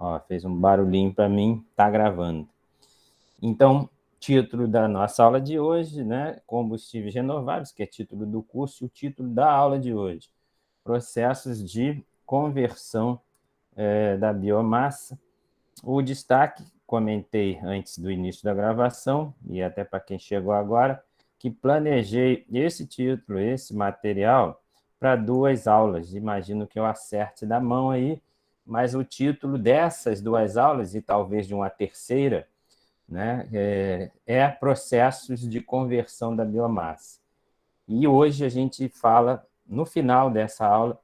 Ó, fez um barulhinho para mim, tá gravando. Então, título da nossa aula de hoje, né? Combustíveis renováveis, que é título do curso, e o título da aula de hoje: processos de conversão da biomassa. O destaque, comentei antes do início da gravação, e até para quem chegou agora, que planejei esse título, esse material, para 2 aulas. Imagino que eu acerte da mão aí, mas o título dessas 2 aulas, e talvez de uma terceira, né, é processos de conversão da biomassa. E hoje a gente fala, no final dessa aula,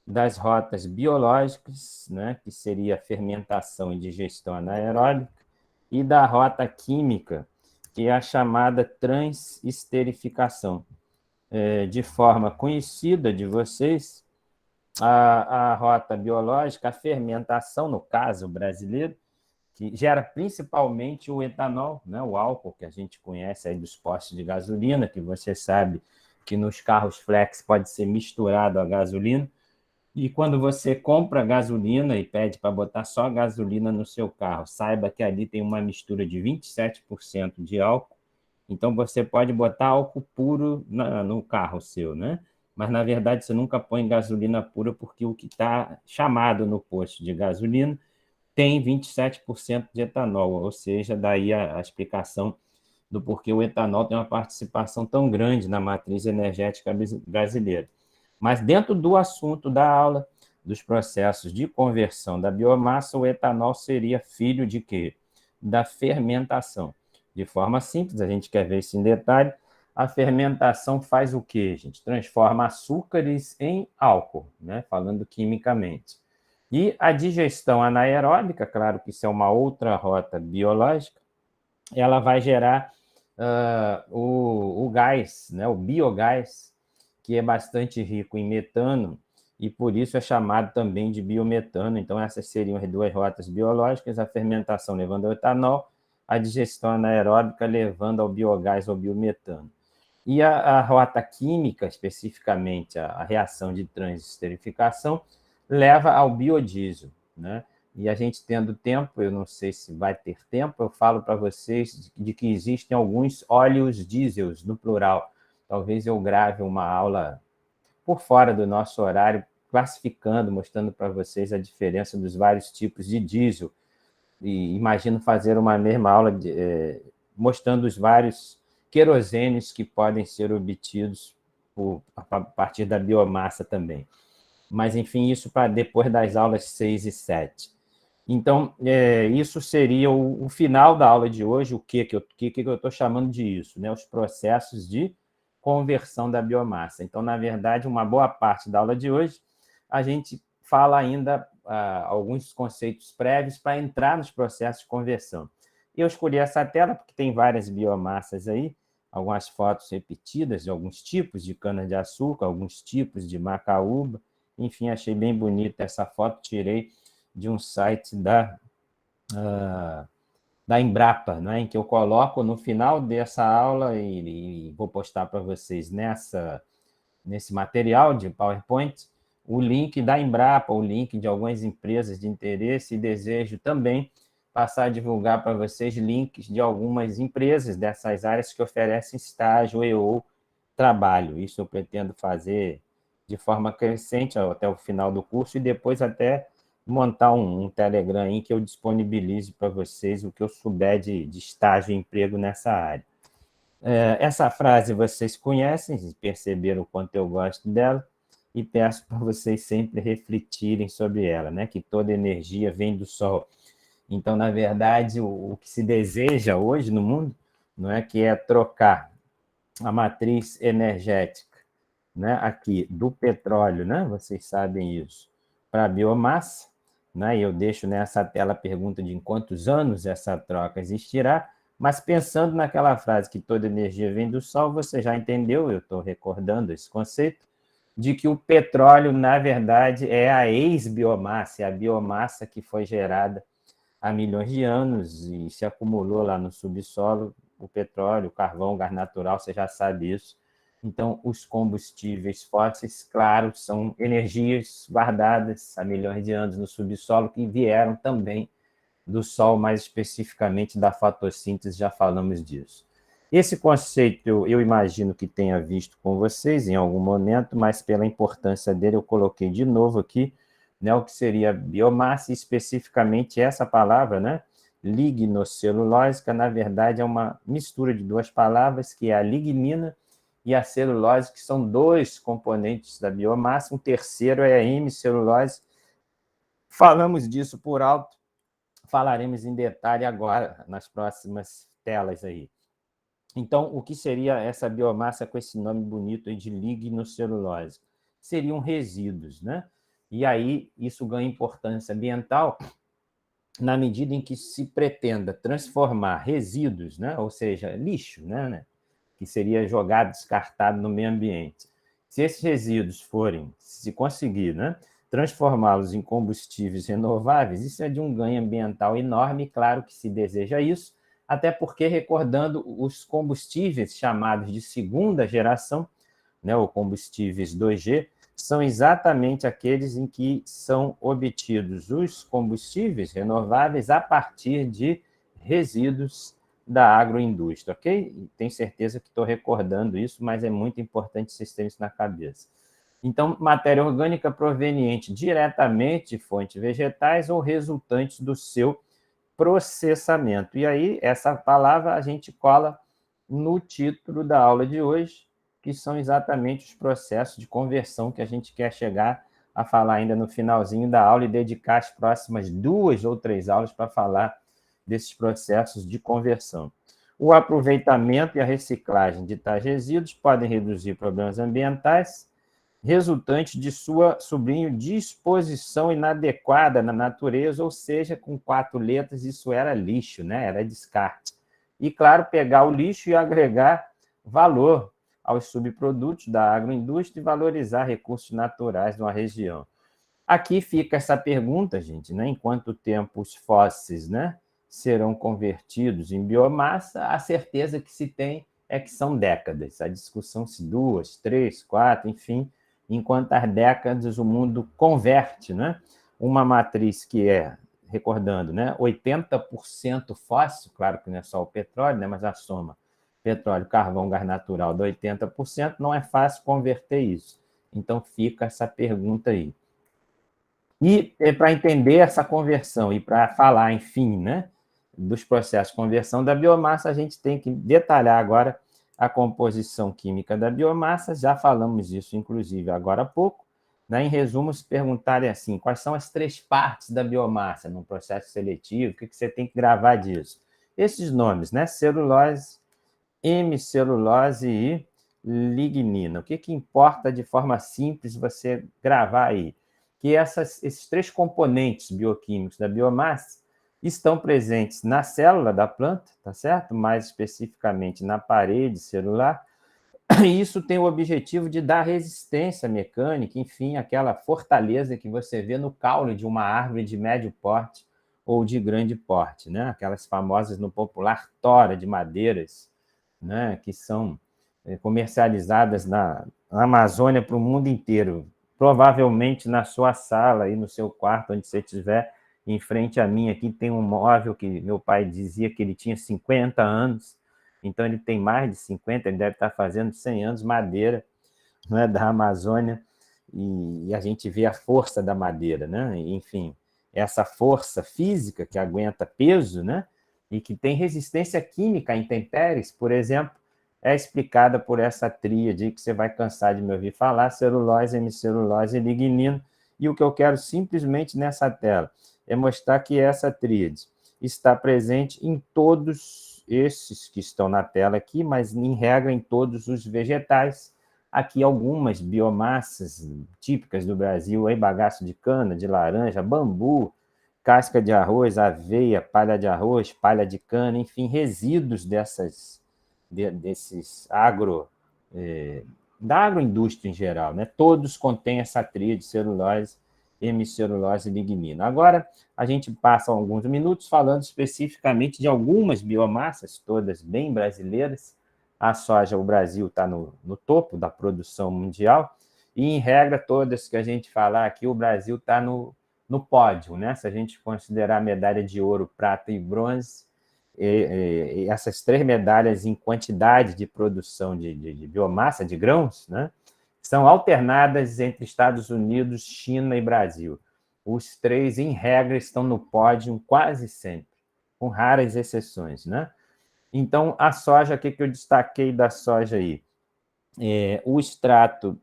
das rotas biológicas, né, que seria a fermentação e digestão anaeróbica, e da rota química, que é a chamada transesterificação. De forma conhecida de vocês, a rota biológica, a fermentação, no caso brasileiro, que gera principalmente o etanol, né, o álcool que a gente conhece aí dos postos de gasolina, que você sabe que nos carros flex pode ser misturado a gasolina. E quando você compra gasolina e pede para botar só gasolina no seu carro, saiba que ali tem uma mistura de 27% de álcool. Então você pode botar álcool puro no carro seu, né? Mas na verdade você nunca põe gasolina pura porque o que está chamado no posto de gasolina tem 27% de etanol, ou seja, daí a explicação do porquê o etanol tem uma participação tão grande na matriz energética brasileira. Mas dentro do assunto da aula, dos processos de conversão da biomassa, o etanol seria filho de quê? Da fermentação. De forma simples, a gente quer ver isso em detalhe, a fermentação faz o quê, gente? Transforma açúcares em álcool, né? Falando quimicamente. E a digestão anaeróbica, claro que isso é uma outra rota biológica, ela vai gerar o gás, né, o biogás, que é bastante rico em metano, e por isso é chamado também de biometano. Então, essas seriam as 2 rotas biológicas: a fermentação levando ao etanol, a digestão anaeróbica levando ao biogás ou biometano. E a rota química, especificamente a reação de transesterificação, leva ao biodiesel, né? E a gente tendo tempo, eu não sei se vai ter tempo, eu falo para vocês de que existem alguns óleos diesels, no plural. Talvez eu grave uma aula por fora do nosso horário, classificando, mostrando para vocês a diferença dos vários tipos de diesel. E imagino fazer uma mesma aula mostrando os vários querosênios que podem ser obtidos a partir da biomassa também. Mas, enfim, isso para depois das aulas 6 e 7. Então, isso seria o final da aula de hoje. O que eu estou chamando de isso? Né? Os processos de conversão da biomassa. Então, na verdade, uma boa parte da aula de hoje, a gente fala ainda alguns conceitos prévios para entrar nos processos de conversão. Eu escolhi essa tela porque tem várias biomassas aí, algumas fotos repetidas de alguns tipos de cana-de-açúcar, alguns tipos de macaúba. Enfim, achei bem bonita essa foto, tirei de um site da Embrapa, né, em que eu coloco no final dessa aula e vou postar para vocês nesse material de PowerPoint o link da Embrapa, o link de algumas empresas de interesse, e desejo também passar a divulgar para vocês links de algumas empresas dessas áreas que oferecem estágio ou trabalho. Isso eu pretendo fazer de forma crescente até o final do curso e depois até montar um Telegram aí que eu disponibilize para vocês o que eu souber de estágio e emprego nessa área. Essa frase vocês conhecem, perceberam o quanto eu gosto dela, e peço para vocês sempre refletirem sobre ela, né? Que toda energia vem do Sol. Então, na verdade, o que se deseja hoje no mundo não é que é trocar a matriz energética, né, aqui do petróleo, né, vocês sabem isso, para a biomassa, né, e eu deixo nessa tela a pergunta de em quantos anos essa troca existirá, mas pensando naquela frase que toda energia vem do Sol, você já entendeu, eu estou recordando esse conceito, de que o petróleo, na verdade, é a ex-biomassa, é a biomassa que foi gerada há milhões de anos e se acumulou lá no subsolo, o petróleo, o carvão, o gás natural, você já sabe isso, Então, os combustíveis fósseis, claro, são energias guardadas há milhões de anos no subsolo que vieram também do Sol, mais especificamente da fotossíntese, já falamos disso. Esse conceito eu imagino que tenha visto com vocês em algum momento, mas pela importância dele eu coloquei de novo aqui, né, o que seria biomassa, e especificamente essa palavra, né, lignocelulósica, na verdade é uma mistura de duas palavras, que é a lignina e a celulose, que são dois componentes da biomassa. Um terceiro é a hemicelulose. Falamos disso por alto, falaremos em detalhe agora, nas próximas telas aí. Então, o que seria essa biomassa com esse nome bonito aí de lignocelulose? Seriam resíduos, né? E aí isso ganha importância ambiental na medida em que se pretenda transformar resíduos, né? Ou seja, lixo, né? Que seria jogado, descartado no meio ambiente. Se esses resíduos forem, se conseguir, né, transformá-los em combustíveis renováveis, isso é de um ganho ambiental enorme, claro que se deseja isso, até porque, recordando, os combustíveis chamados de segunda geração, né, ou combustíveis 2G, são exatamente aqueles em que são obtidos os combustíveis renováveis a partir de resíduos da agroindústria, ok? Tenho certeza que estou recordando isso, mas é muito importante vocês terem isso na cabeça. Então, matéria orgânica proveniente diretamente de fontes vegetais ou resultantes do seu processamento. E aí, essa palavra a gente cola no título da aula de hoje, que são exatamente os processos de conversão que a gente quer chegar a falar ainda no finalzinho da aula e dedicar as próximas 2 ou 3 aulas para falar desses processos de conversão. O aproveitamento e a reciclagem de tais resíduos podem reduzir problemas ambientais resultantes de sua, sobrinho, disposição inadequada na natureza, ou seja, com 4 letras, isso era lixo, né? Era descarte. E, claro, pegar o lixo e agregar valor aos subprodutos da agroindústria e valorizar recursos naturais de uma região. Aqui fica essa pergunta, gente, né? Em quanto tempo os fósseis, né, serão convertidos em biomassa? A certeza que se tem é que são décadas. A discussão se 2, 3, 4, enfim, em quantas décadas o mundo converte, né, uma matriz que é, recordando, né, 80% fóssil, claro que não é só o petróleo, né, mas a soma petróleo, carvão, gás natural de 80%, não é fácil converter isso. Então fica essa pergunta aí. E para entender essa conversão e para falar, enfim, né, dos processos de conversão da biomassa, a gente tem que detalhar agora a composição química da biomassa. Já falamos isso, inclusive, agora há pouco. Né? Em resumo, se perguntarem assim, quais são as 3 partes da biomassa no processo seletivo, o que você tem que gravar disso? Esses nomes, né? Celulose, hemicelulose e lignina. O que importa de forma simples você gravar aí? Que esses 3 componentes bioquímicos da biomassa estão presentes na célula da planta, tá certo? Mais especificamente na parede celular, e isso tem o objetivo de dar resistência mecânica, enfim, aquela fortaleza que você vê no caule de uma árvore de médio porte ou de grande porte, né? Aquelas famosas no popular tora de madeiras, né? Que são comercializadas na Amazônia para o mundo inteiro. Provavelmente na sua sala e no seu quarto, onde você estiver, em frente a mim aqui tem um móvel que meu pai dizia que ele tinha 50 anos, então ele tem mais de 50, ele deve estar fazendo 100 anos, madeira, né, da Amazônia, e a gente vê a força da madeira, né? Enfim, essa força física que aguenta peso, né? E que tem resistência química a intempéries, por exemplo, é explicada por essa tríade que você vai cansar de me ouvir falar: celulose, hemicelulose e lignino. E o que eu quero simplesmente nessa tela é mostrar que essa tríade está presente em todos esses que estão na tela aqui, mas em regra em todos os vegetais. Aqui algumas biomassas típicas do Brasil, aí bagaço de cana, de laranja, bambu, casca de arroz, aveia, palha de arroz, palha de cana, enfim, resíduos desses da agroindústria em geral, né? Todos contêm essa tríade celulose, hemicelulose e lignina. Agora, a gente passa alguns minutos falando especificamente de algumas biomassas, todas bem brasileiras, a soja, o Brasil está no topo da produção mundial, e, em regra, todas que a gente falar aqui, o Brasil está no pódio, né? Se a gente considerar a medalha de ouro, prata e bronze, e essas 3 medalhas em quantidade de produção de biomassa, de grãos, né? São alternadas entre Estados Unidos, China e Brasil. Os 3, em regra, estão no pódio quase sempre, com raras exceções, né? Então, a soja, o que eu destaquei da soja aí? O extrato,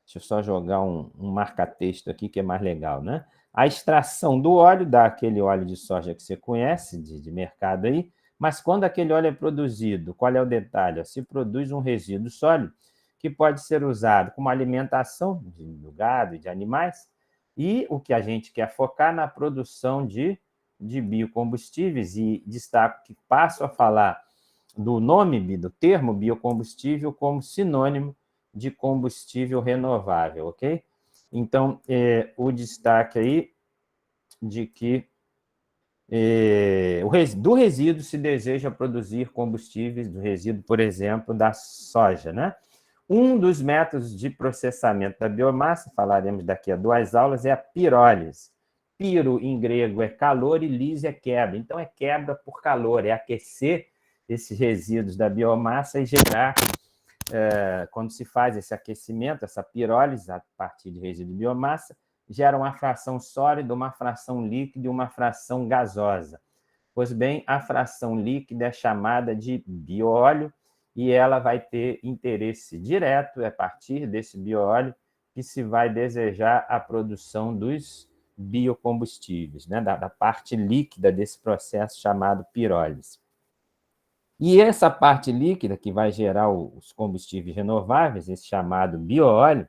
deixa eu só jogar um marca-texto aqui que é mais legal, né? A extração do óleo, dá aquele óleo de soja que você conhece, de mercado aí, mas quando aquele óleo é produzido, qual é o detalhe? Se produz um resíduo sólido que pode ser usado como alimentação do gado e de animais, e o que a gente quer focar na produção de biocombustíveis, e destaco que passo a falar do nome, do termo biocombustível como sinônimo de combustível renovável, ok? Então, o destaque aí de que do resíduo se deseja produzir combustíveis, do resíduo, por exemplo, da soja, né? Um dos métodos de processamento da biomassa, falaremos daqui a 2 aulas, é a pirólise. Piro, em grego, é calor e lise é quebra. Então, é quebra por calor, é aquecer esses resíduos da biomassa e gerar, quando se faz esse aquecimento, essa pirólise, a partir de resíduo de biomassa, gera uma fração sólida, uma fração líquida e uma fração gasosa. Pois bem, a fração líquida é chamada de bioóleo, e ela vai ter interesse direto, a partir desse bioóleo, que se vai desejar a produção dos biocombustíveis, né? da parte líquida desse processo chamado pirólise. E essa parte líquida, que vai gerar os combustíveis renováveis, esse chamado bioóleo,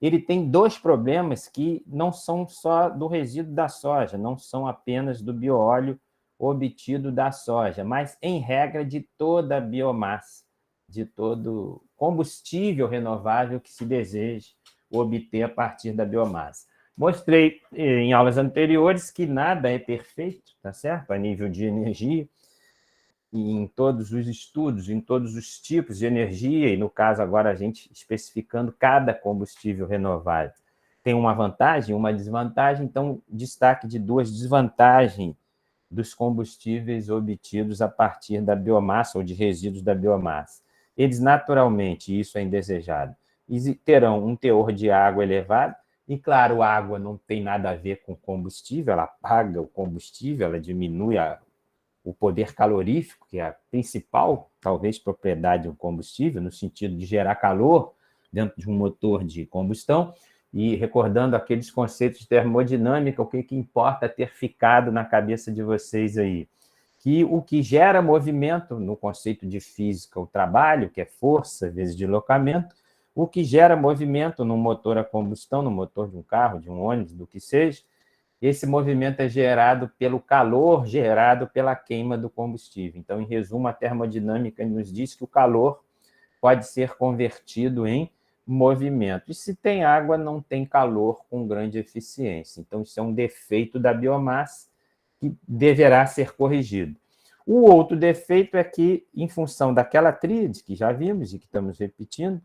ele tem 2 problemas que não são só do resíduo da soja, não são apenas do bioóleo obtido da soja, mas, em regra, de toda a biomassa, de todo combustível renovável que se deseja obter a partir da biomassa. Mostrei em aulas anteriores que nada é perfeito, tá certo? A nível de energia, e em todos os estudos, em todos os tipos de energia, e no caso agora a gente especificando cada combustível renovável. Tem uma vantagem, uma desvantagem, então destaque de 2 desvantagens dos combustíveis obtidos a partir da biomassa ou de resíduos da biomassa. Eles, naturalmente, isso é indesejado, terão um teor de água elevado, e, claro, a água não tem nada a ver com combustível, ela apaga o combustível, ela diminui o poder calorífico, que é a principal, talvez, propriedade de um combustível, no sentido de gerar calor dentro de um motor de combustão. E, recordando aqueles conceitos de termodinâmica, o que importa ter ficado na cabeça de vocês aí? Que o que gera movimento, no conceito de física, o trabalho, que é força vezes deslocamento, o que gera movimento no motor a combustão, no motor de um carro, de um ônibus, do que seja, esse movimento é gerado pelo calor gerado pela queima do combustível. Então, em resumo, a termodinâmica nos diz que o calor pode ser convertido em movimento. E se tem água, não tem calor com grande eficiência. Então, isso é um defeito da biomassa que deverá ser corrigido. O outro defeito é que, em função daquela tríade que já vimos e que estamos repetindo,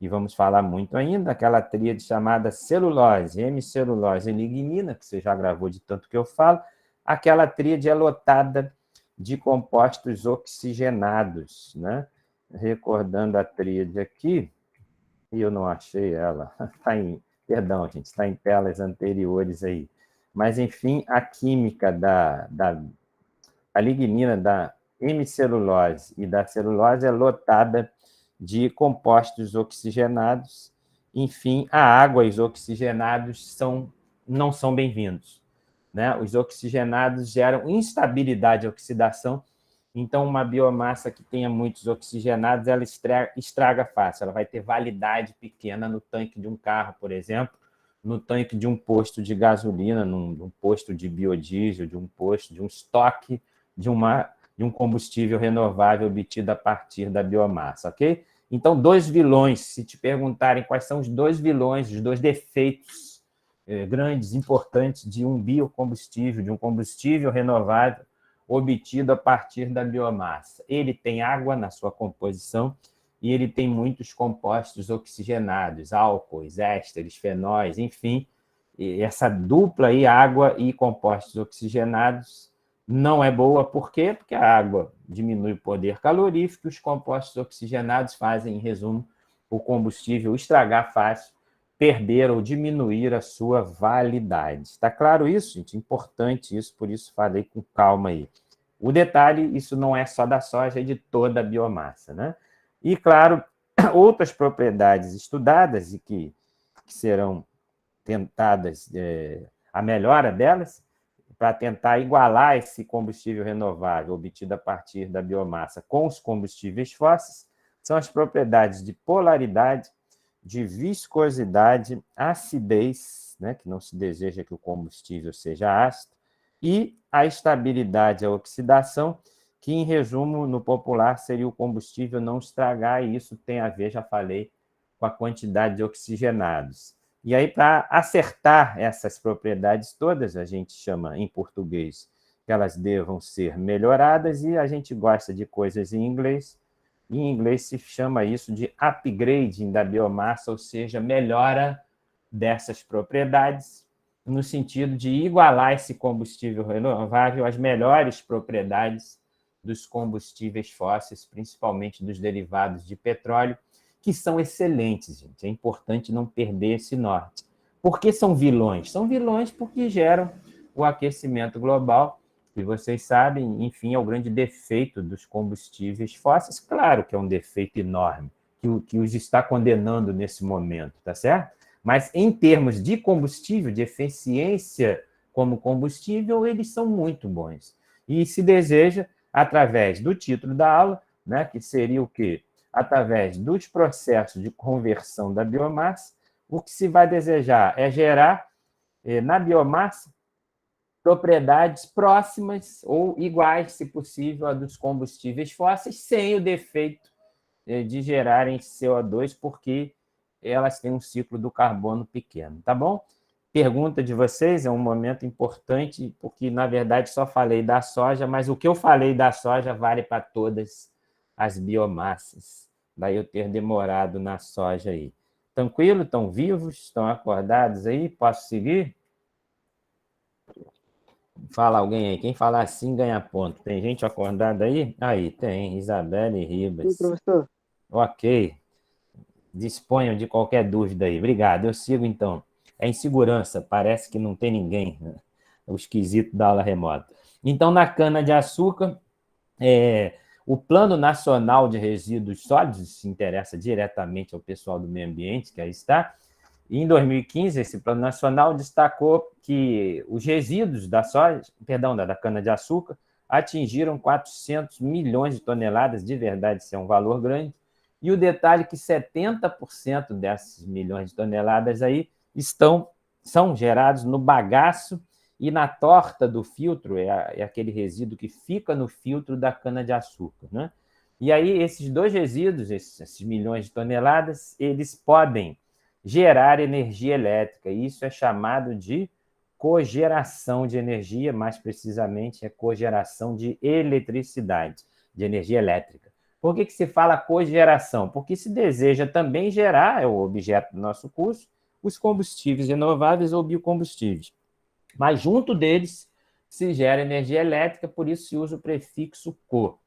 e vamos falar muito ainda, aquela tríade chamada celulose, hemicelulose e lignina, que você já gravou de tanto que eu falo, aquela tríade é lotada de compostos oxigenados, né? Recordando a tríade aqui, e eu não achei ela, perdão, gente, está em telas anteriores aí. Mas, enfim, a química a lignina, da hemicelulose e da celulose é lotada de compostos oxigenados. Enfim, a água e os oxigenados não são bem-vindos, né? Os oxigenados geram instabilidade e oxidação, então uma biomassa que tenha muitos oxigenados, ela estraga fácil, ela vai ter validade pequena no tanque de um carro, por exemplo, no tanque de um posto de gasolina, num posto de biodiesel, de um estoque de um combustível renovável obtido a partir da biomassa, ok? Então, 2 vilões, se te perguntarem quais são os 2 vilões, os 2 defeitos grandes, importantes de um biocombustível, de um combustível renovável obtido a partir da biomassa? Ele tem água na sua composição e ele tem muitos compostos oxigenados, álcoois, ésteres, fenóis, enfim. E essa dupla aí, água e compostos oxigenados, não é boa. Por quê? Porque a água diminui o poder calorífico e os compostos oxigenados fazem, em resumo, o combustível estragar fácil, perder ou diminuir a sua validade. Está claro isso, gente? Importante isso, por isso falei com calma aí. O detalhe, isso não é só da soja, é de toda a biomassa, né? E, claro, outras propriedades estudadas e que serão tentadas, a melhora delas, para tentar igualar esse combustível renovável obtido a partir da biomassa com os combustíveis fósseis, são as propriedades de polaridade, de viscosidade, acidez, né, que não se deseja que o combustível seja ácido, e a estabilidade, a oxidação, que, em resumo, no popular, seria o combustível não estragar, e isso tem a ver, já falei, com a quantidade de oxigenados. E aí, para acertar essas propriedades todas, a gente chama, em português, que elas devam ser melhoradas, e a gente gosta de coisas em inglês. Em inglês se chama isso de upgrading da biomassa, ou seja, melhora dessas propriedades, no sentido de igualar esse combustível renovável às melhores propriedades dos combustíveis fósseis, principalmente dos derivados de petróleo, que são excelentes, gente. É importante não perder esse norte. Por que são vilões? São vilões porque geram o aquecimento global, que vocês sabem, enfim, é o grande defeito dos combustíveis fósseis. Claro que é um defeito enorme, que os está condenando nesse momento, tá certo? Mas, em termos de combustível, de eficiência como combustível, eles são muito bons. E se deseja, através do título da aula, né, que seria o quê? Através dos processos de conversão da biomassa, o que se vai desejar é gerar, na biomassa, propriedades próximas ou iguais, se possível, a dos combustíveis fósseis, sem o defeito de gerarem CO2, porque elas têm um ciclo do carbono pequeno, tá bom? Pergunta de vocês, é um momento importante, porque, na verdade, só falei da soja, mas o que eu falei da soja vale para todas as biomassas. Daí eu ter demorado na soja aí. Tranquilo? Estão vivos? Estão acordados aí? Posso seguir? Fala alguém aí. Quem falar assim ganha ponto. Tem gente acordada aí? Aí, tem. Isabelle Ribas. Sim, professor. Ok. Disponham de qualquer dúvida aí. Obrigado. Eu sigo, então. É insegurança. Parece que não tem ninguém. Né? O esquisito da aula remota. Então, na cana-de-açúcar, o Plano Nacional de Resíduos Sólidos se interessa diretamente ao pessoal do meio ambiente, que aí está. E em 2015, esse Plano Nacional destacou que os resíduos da soja, perdão, da cana-de-açúcar, atingiram 400 milhões de toneladas, de verdade, isso é um valor grande. E o detalhe é que 70% desses milhões de toneladas aí são gerados no bagaço e na torta do filtro, é aquele resíduo que fica no filtro da cana-de-açúcar, né? E aí, esses dois resíduos, esses milhões de toneladas, eles podem gerar energia elétrica. Isso é chamado de cogeração de energia, mais precisamente é cogeração de eletricidade, de energia elétrica. Por que se fala cogeração? Porque se deseja também gerar, é o objeto do nosso curso, os combustíveis renováveis ou biocombustíveis. Mas junto deles se gera energia elétrica, por isso se usa o prefixo co,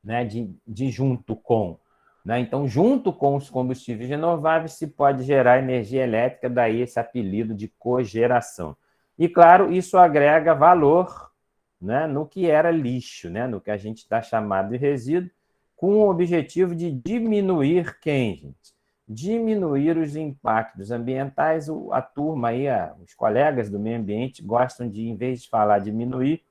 né, de junto com. Né? Então, junto com os combustíveis renováveis, se pode gerar energia elétrica, daí esse apelido de cogeração. E, claro, isso agrega valor, né, no que era lixo, né, no que a gente está chamando de resíduo, com o objetivo de diminuir quem, gente? Diminuir os impactos ambientais. A turma aí, os colegas do meio ambiente gostam de, em vez de falar diminuir,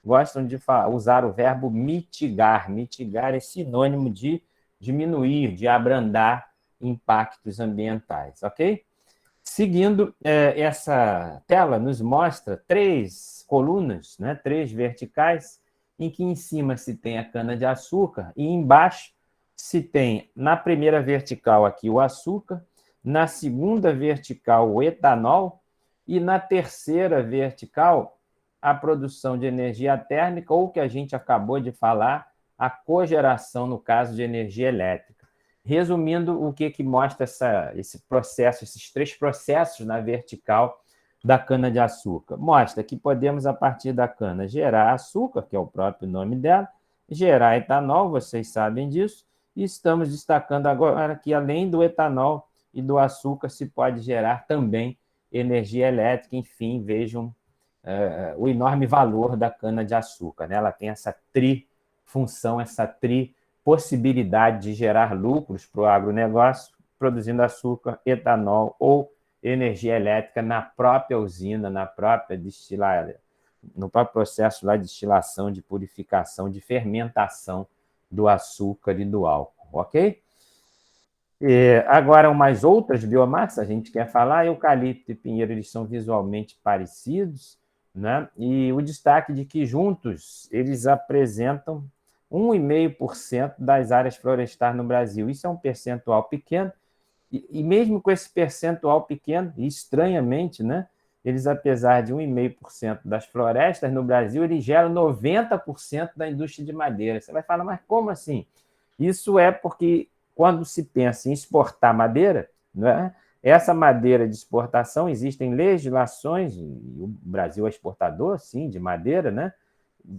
gostam de usar o verbo mitigar. Mitigar é sinônimo de diminuir, de abrandar impactos ambientais, ok? Seguindo, essa tela nos mostra 3 colunas, né, 3 verticais, em que em cima se tem a cana-de-açúcar e embaixo se tem, na primeira vertical aqui, o açúcar, na segunda vertical, o etanol, e na terceira vertical, a produção de energia térmica ou que a gente acabou de falar, a cogeração, no caso de energia elétrica. Resumindo, o que mostra esse processo, esses 3 processos na vertical da cana-de-açúcar? Mostra que podemos, a partir da cana, gerar açúcar, que é o próprio nome dela, gerar etanol, vocês sabem disso, e estamos destacando agora que, além do etanol e do açúcar, se pode gerar também energia elétrica. Enfim, vejam o enorme valor da cana-de-açúcar, né? Ela tem essa trifunção, essa possibilidade de gerar lucros para o agronegócio, produzindo açúcar, etanol ou energia elétrica na própria usina, na própria destilada, no próprio processo lá de destilação, de purificação, de fermentação do açúcar e do álcool, ok? Agora, umas outras biomassas, a gente quer falar, eucalipto e pinheiro, eles são visualmente parecidos, né? E o destaque de que juntos eles apresentam 1,5% das áreas florestais no Brasil. Isso é um percentual pequeno, e mesmo com esse percentual pequeno, estranhamente, né? Eles, apesar de 1,5% das florestas no Brasil, eles geram 90% da indústria de madeira. Você vai falar, mas como assim? Isso é porque, quando se pensa em exportar madeira, né, essa madeira de exportação, existem legislações, e o Brasil é exportador, sim, de madeira, né,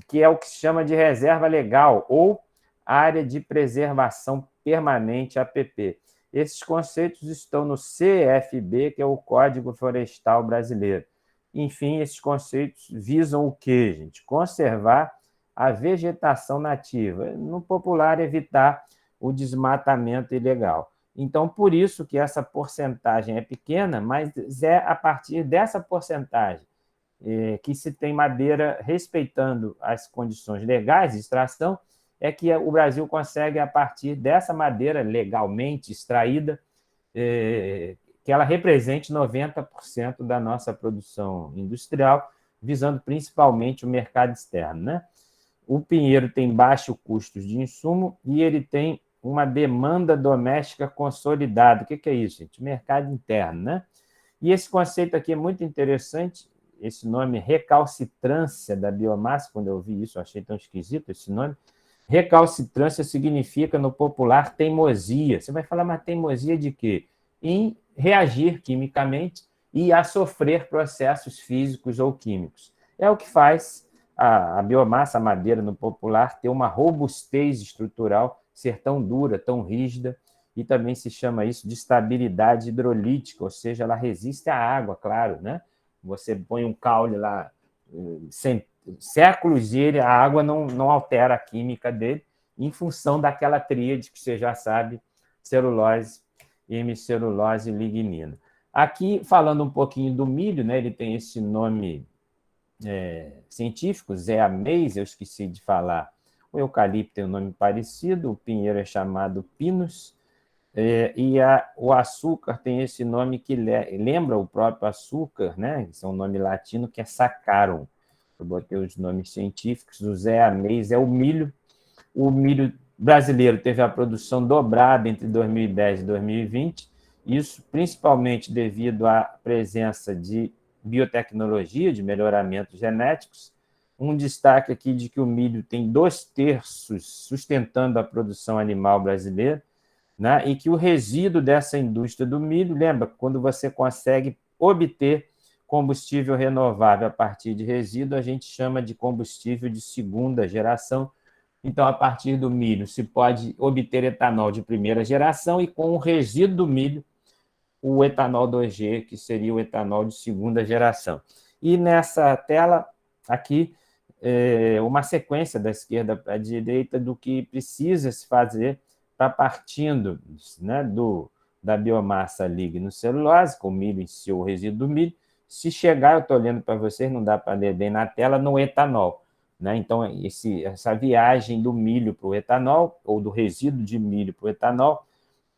que é o que se chama de reserva legal, ou área de preservação permanente, APP. Esses conceitos estão no CFB, que é o Código Florestal Brasileiro. Enfim, esses conceitos visam o quê, gente? Conservar a vegetação nativa. No popular, evitar o desmatamento ilegal. Então, por isso que essa porcentagem é pequena, mas é a partir dessa porcentagem que se tem madeira respeitando as condições legais de extração, é que o Brasil consegue, a partir dessa madeira legalmente extraída, que ela represente 90% da nossa produção industrial, visando principalmente o mercado externo, né? O pinheiro tem baixo custo de insumo e ele tem uma demanda doméstica consolidada. O que é isso, gente? Mercado interno, né? E esse conceito aqui é muito interessante, esse nome recalcitrância da biomassa. Quando eu vi isso, eu achei tão esquisito esse nome. Recalcitrância significa, no popular, teimosia. Você vai falar, mas teimosia de quê? Em reagir quimicamente e a sofrer processos físicos ou químicos. É o que faz a biomassa, a madeira, no popular, ter uma robustez estrutural, ser tão dura, tão rígida, e também se chama isso de estabilidade hidrolítica, ou seja, ela resiste à água, claro, né? Você põe um caule lá séculos e a água não altera a química dele, em função daquela tríade que você já sabe, celulose, hemicelulose e lignina. Aqui, falando um pouquinho do milho, né? Ele tem esse nome científico, Zea mays, eu esqueci de falar. O eucalipto tem um nome parecido, o pinheiro é chamado pinus, e o açúcar tem esse nome que lembra o próprio açúcar, né? Esse é um nome latino, que é saccharum. Eu botei os nomes científicos. O Zea mays é o milho. O milho brasileiro teve a produção dobrada entre 2010 e 2020, isso principalmente devido à presença de biotecnologia, de melhoramentos genéticos. Um destaque aqui de que o milho tem 2/3 sustentando a produção animal brasileira, né? E que o resíduo dessa indústria do milho, lembra, quando você consegue obter combustível renovável a partir de resíduo, a gente chama de combustível de segunda geração. Então, a partir do milho, se pode obter etanol de primeira geração, e com o resíduo do milho, o etanol 2G, que seria o etanol de segunda geração. E nessa tela, aqui, uma sequência da esquerda para a direita do que precisa se fazer para, partindo, né, da biomassa lignocelulose, com o milho em si, o resíduo do milho, se chegar, eu estou olhando para vocês, não dá para ler bem na tela, no etanol. Né? Então, essa viagem do milho para o etanol, ou do resíduo de milho para o etanol,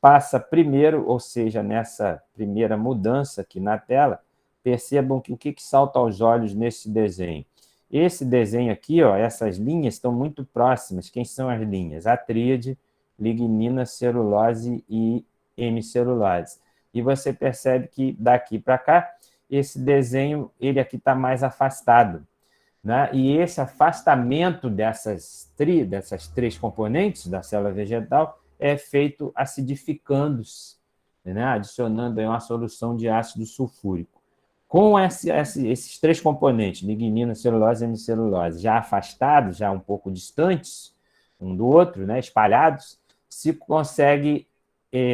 passa primeiro, ou seja, nessa primeira mudança aqui na tela, percebam que o que salta aos olhos nesse desenho. Esse desenho aqui, ó, essas linhas estão muito próximas. Quem são as linhas? A tríade, lignina, celulose e hemicelulose. E você percebe que daqui para cá, esse desenho, ele aqui está mais afastado. né? E esse afastamento dessas três componentes da célula vegetal é feito acidificando-se, né? Adicionando aí uma solução de ácido sulfúrico. Com esses três componentes, lignina, celulose e hemicelulose, já afastados, já um pouco distantes um do outro, né, espalhados, se consegue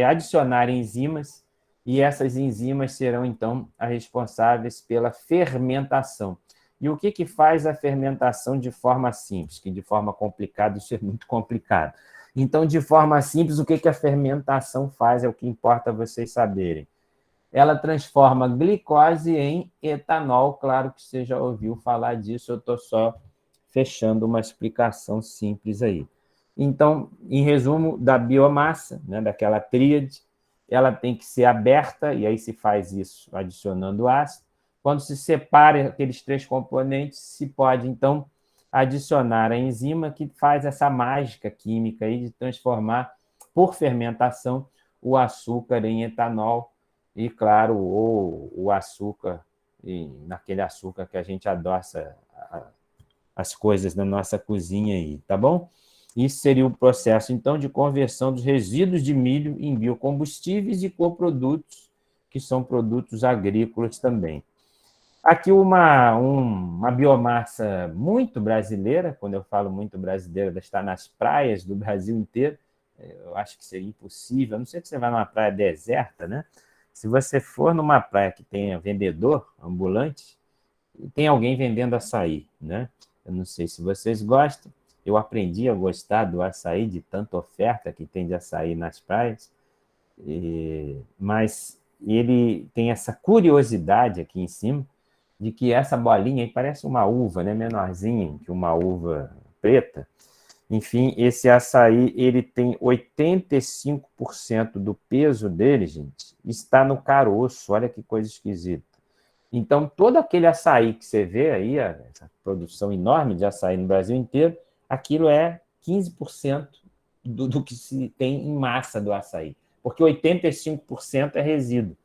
adicionar enzimas, e essas enzimas serão, então, as responsáveis pela fermentação. E o que faz a fermentação de forma simples? Que de forma complicada, isso é muito complicado. Então, de forma simples, o que a fermentação faz é o que importa vocês saberem. Ela transforma glicose em etanol. Claro que você já ouviu falar disso, eu estou só fechando uma explicação simples aí. Então, em resumo, da biomassa, né, daquela tríade, ela tem que ser aberta, e aí se faz isso adicionando ácido. Quando se separa aqueles três componentes, se pode, então, adicionar a enzima que faz essa mágica química aí de transformar, por fermentação, o açúcar em etanol, e, claro, o açúcar, naquele açúcar que a gente adoça as coisas na nossa cozinha aí, tá bom? Isso seria o processo, então, de conversão dos resíduos de milho em biocombustíveis e coprodutos, que são produtos agrícolas também. Aqui uma biomassa muito brasileira, quando eu falo muito brasileira, ela está nas praias do Brasil inteiro, eu acho que seria impossível, a não ser que você vá numa praia deserta, né? Se você for numa praia que tenha vendedor ambulante, tem alguém vendendo açaí, né? Eu não sei se vocês gostam, eu aprendi a gostar do açaí, de tanta oferta que tem de açaí nas praias, mas ele tem essa curiosidade aqui em cima, de que essa bolinha aí parece uma uva, né? Menorzinha que uma uva preta. Enfim, esse açaí, ele tem 85% do peso dele, gente, está no caroço. Olha que coisa esquisita. Então, todo aquele açaí que você vê aí, essa produção enorme de açaí no Brasil inteiro, aquilo é 15% do que se tem em massa do açaí, porque 85% é resíduo.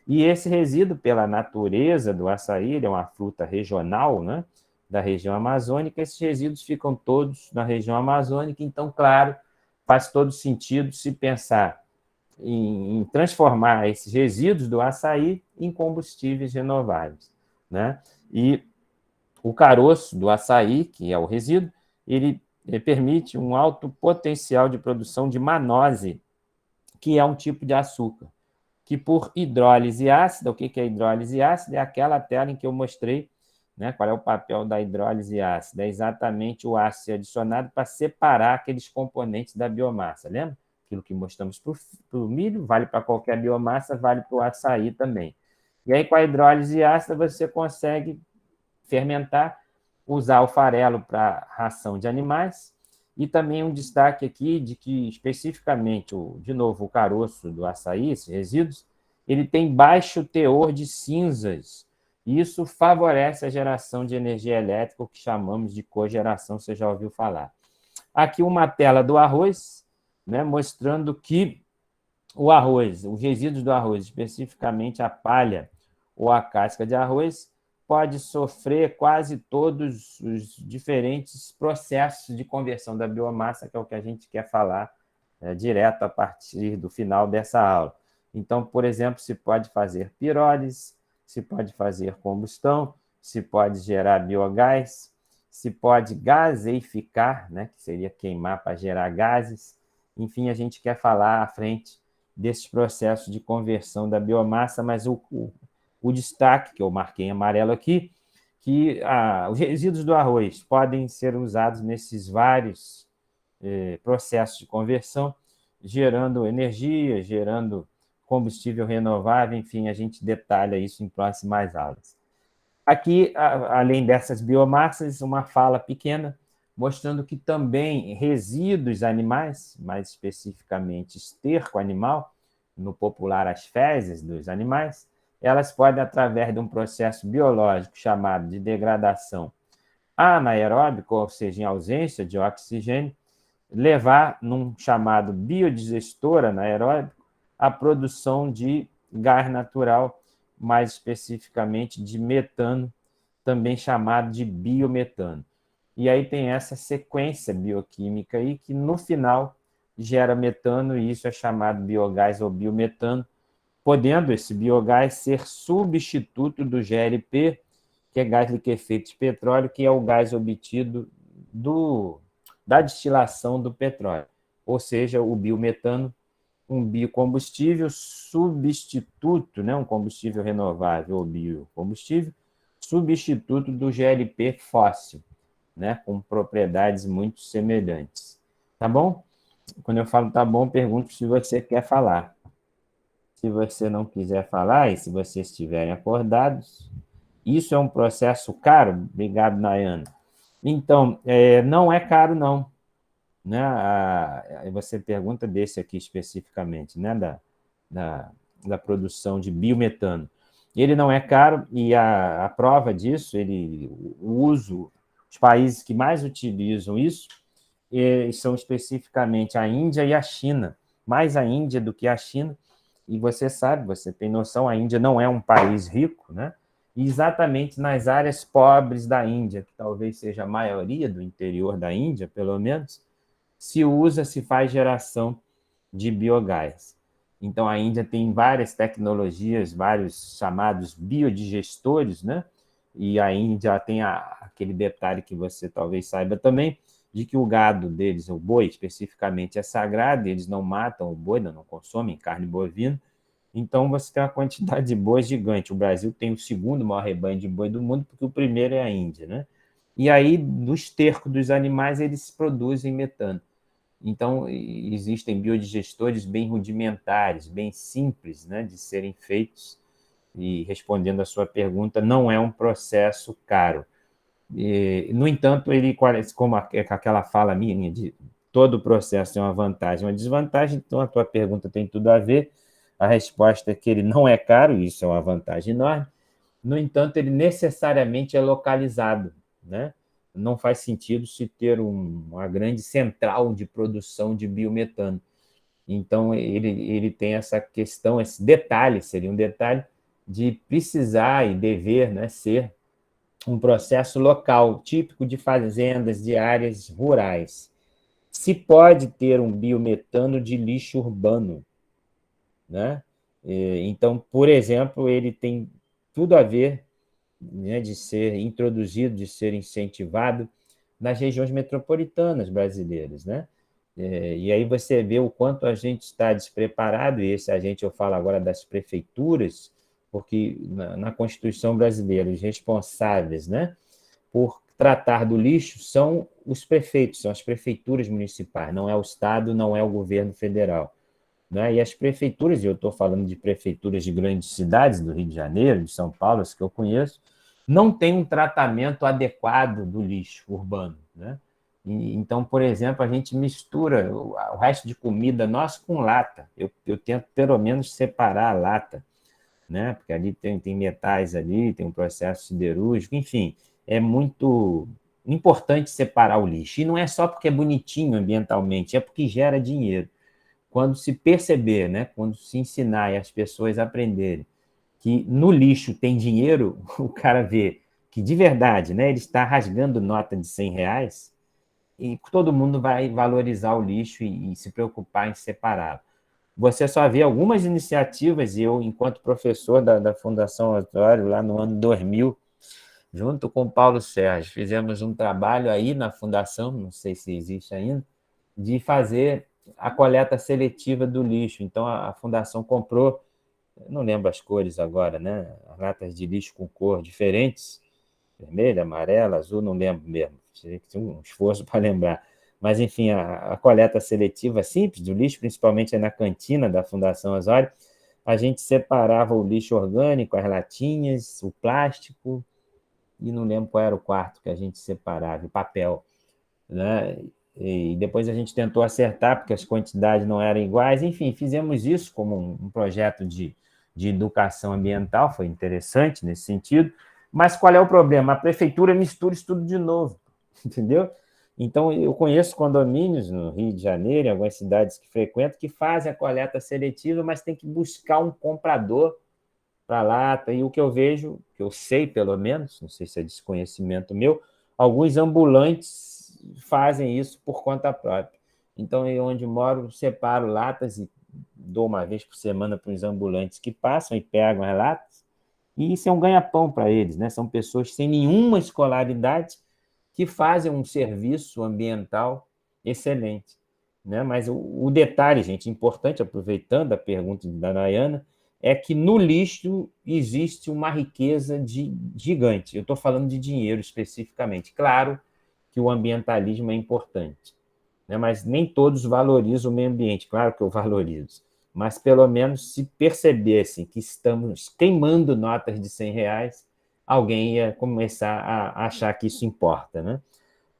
E esse resíduo, pela natureza do açaí, ele é uma fruta regional, né, da região amazônica, esses resíduos ficam todos na região amazônica, então, claro, faz todo sentido se pensar em transformar esses resíduos do açaí em combustíveis renováveis, né? E o caroço do açaí, que é o resíduo, ele permite um alto potencial de produção de manose, que é um tipo de açúcar, que por hidrólise ácida, o que é hidrólise ácida? É aquela tela em que eu mostrei, né, qual é o papel da hidrólise ácida. É exatamente o ácido adicionado para separar aqueles componentes da biomassa, lembra? Aquilo que mostramos para o milho, vale para qualquer biomassa, vale para o açaí também. E aí, com a hidrólise ácida, você consegue fermentar, usar o farelo para ração de animais, e também um destaque aqui de que, especificamente, de novo, o caroço do açaí, esses resíduos, ele tem baixo teor de cinzas. Isso favorece a geração de energia elétrica, o que chamamos de cogeração, você já ouviu falar. Aqui uma tela do arroz, né, mostrando que o arroz, os resíduos do arroz, especificamente a palha ou a casca de arroz, pode sofrer quase todos os diferentes processos de conversão da biomassa, que é o que a gente quer falar direto a partir do final dessa aula. Então, por exemplo, se pode fazer pirólise, se pode fazer combustão, se pode gerar biogás, se pode gaseificar, né, que seria queimar para gerar gases. Enfim, a gente quer falar à frente desses processos de conversão da biomassa, mas o destaque, que eu marquei em amarelo aqui, que os resíduos do arroz podem ser usados nesses vários processos de conversão, gerando energia, gerando combustível renovável, enfim, a gente detalha isso em próximas aulas. Aqui, além dessas biomassas, uma fala pequena, mostrando que também resíduos animais, mais especificamente esterco animal, no popular as fezes dos animais, elas podem, através de um processo biológico chamado de degradação anaeróbica, ou seja, em ausência de oxigênio, levar, num chamado biodigestor anaeróbico, a produção de gás natural, mais especificamente de metano, também chamado de biometano. E aí tem essa sequência bioquímica aí que, no final, gera metano, e isso é chamado biogás ou biometano, podendo esse biogás ser substituto do GLP, que é gás liquefeito de petróleo, que é o gás obtido da destilação do petróleo. Ou seja, o biometano, um biocombustível substituto, né, um combustível renovável ou biocombustível, substituto do GLP fóssil, né, com propriedades muito semelhantes. Tá bom? Quando eu falo tá bom, pergunto se você quer falar. Se você não quiser falar, e se vocês estiverem acordados, isso é um processo caro? Obrigado, Nayana. Então, não é caro, não. Né? Você pergunta desse aqui especificamente, né? Da produção de biometano. Ele não é caro, e a prova disso, os países que mais utilizam isso são especificamente a Índia e a China, mais a Índia do que a China, e você sabe, você tem noção, a Índia não é um país rico, né? E exatamente nas áreas pobres da Índia, que talvez seja a maioria do interior da Índia, pelo menos, se faz geração de biogás. Então, a Índia tem várias tecnologias, vários chamados biodigestores, né? E a Índia tem aquele detalhe que você talvez saiba também, de que o gado deles, o boi especificamente, é sagrado, eles não matam o boi, não consomem carne bovina, então você tem uma quantidade de bois gigante. O Brasil tem o segundo maior rebanho de boi do mundo, porque o primeiro é a Índia, né? E aí, no esterco dos animais, eles produzem metano. Então, existem biodigestores bem rudimentares, bem simples, né, de serem feitos, e respondendo a sua pergunta, não é um processo caro. No entanto, ele, como aquela fala minha de todo o processo tem uma vantagem e uma desvantagem, então a tua pergunta tem tudo a ver. A resposta é que ele não é caro, isso é uma vantagem enorme. No entanto, ele necessariamente é localizado, né? Não faz sentido se ter uma grande central de produção de biometano. Então, ele tem essa questão, esse detalhe, seria um detalhe de precisar e dever, né, ser um processo local, típico de fazendas, de áreas rurais. Se pode ter um biometano de lixo urbano, né? Então, por exemplo, ele tem tudo a ver, né, de ser introduzido, de ser incentivado nas regiões metropolitanas brasileiras, né? E aí você vê o quanto a gente está despreparado, e esse a gente, eu falo agora das prefeituras, porque na Constituição brasileira, os responsáveis, né, por tratar do lixo são os prefeitos, são as prefeituras municipais, não é o Estado, não é o governo federal. Né? E as prefeituras, e eu estou falando de prefeituras de grandes cidades, do Rio de Janeiro, de São Paulo, as que eu conheço, não tem um tratamento adequado do lixo urbano. Né? Então, por exemplo, a gente mistura o resto de comida nossa com lata. Eu tento, pelo menos, separar a lata, né? Porque ali tem metais ali, tem um processo siderúrgico, enfim, é muito importante separar o lixo. E não é só porque é bonitinho ambientalmente, é porque gera dinheiro. Quando se perceber, né, quando se ensinar e as pessoas aprenderem que no lixo tem dinheiro, o cara vê que de verdade, né, ele está rasgando nota de R$ 100, e todo mundo vai valorizar o lixo e se preocupar em separá-lo. Você só vê algumas iniciativas, e eu, enquanto professor da Fundação Osório, lá no ano 2000, junto com o Paulo Sérgio, fizemos um trabalho aí na Fundação, não sei se existe ainda, de fazer a coleta seletiva do lixo. Então, a Fundação comprou, não lembro as cores agora, né? Latas de lixo com cor diferentes, vermelha, amarela, azul, não lembro mesmo. Tinha um esforço para lembrar. Mas, enfim, a coleta seletiva simples do lixo, principalmente na cantina da Fundação Osório, a gente separava o lixo orgânico, as latinhas, o plástico, e não lembro qual era o quarto que a gente separava, o papel, né? E depois a gente tentou acertar, porque as quantidades não eram iguais. Enfim, fizemos isso como um projeto de educação ambiental, foi interessante nesse sentido. Mas qual é o problema? A prefeitura mistura isso tudo de novo, entendeu? Então, eu conheço condomínios no Rio de Janeiro, em algumas cidades que frequento, que fazem a coleta seletiva, mas tem que buscar um comprador para a lata, e o que eu vejo, que eu sei pelo menos, não sei se é desconhecimento meu, alguns ambulantes fazem isso por conta própria. Então, eu, onde moro, separo latas e dou uma vez por semana para os ambulantes que passam e pegam as latas, e isso é um ganha-pão para eles, né? São pessoas sem nenhuma escolaridade que fazem um serviço ambiental excelente, né? Mas o detalhe, gente, importante, aproveitando a pergunta da Nayana, é que no lixo existe uma riqueza gigante. Eu estou falando de dinheiro especificamente. Claro que o ambientalismo é importante, né? Mas nem todos valorizam o meio ambiente. Claro que eu valorizo. Mas, pelo menos, se percebessem que estamos queimando notas de R$ 100, alguém ia começar a achar que isso importa, né?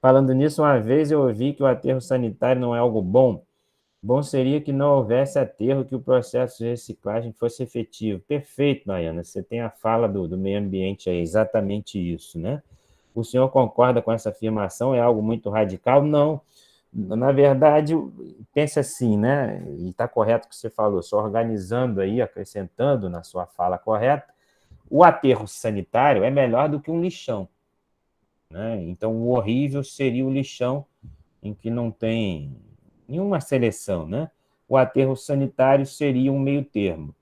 Falando nisso, uma vez eu ouvi que o aterro sanitário não é algo bom. Bom seria que não houvesse aterro, que o processo de reciclagem fosse efetivo. Perfeito, Nayana. Você tem a fala do meio ambiente aí, exatamente isso, né? O senhor concorda com essa afirmação? É algo muito radical? Não. Na verdade, pense assim, né? E está correto o que você falou, só organizando aí, acrescentando na sua fala correta, o aterro sanitário é melhor do que um lixão, né? Então, o horrível seria o lixão em que não tem nenhuma seleção, né? O aterro sanitário seria um meio termo.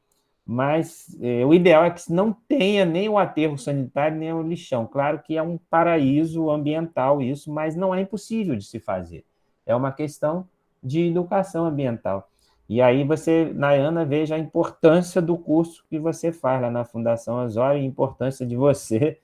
Mas o ideal é que não tenha nem o aterro sanitário, nem o lixão. Claro que é um paraíso ambiental isso, mas não é impossível de se fazer. É uma questão de educação ambiental. E aí você, Nayana, veja a importância do curso que você faz lá na Fundação Osório, e a importância de você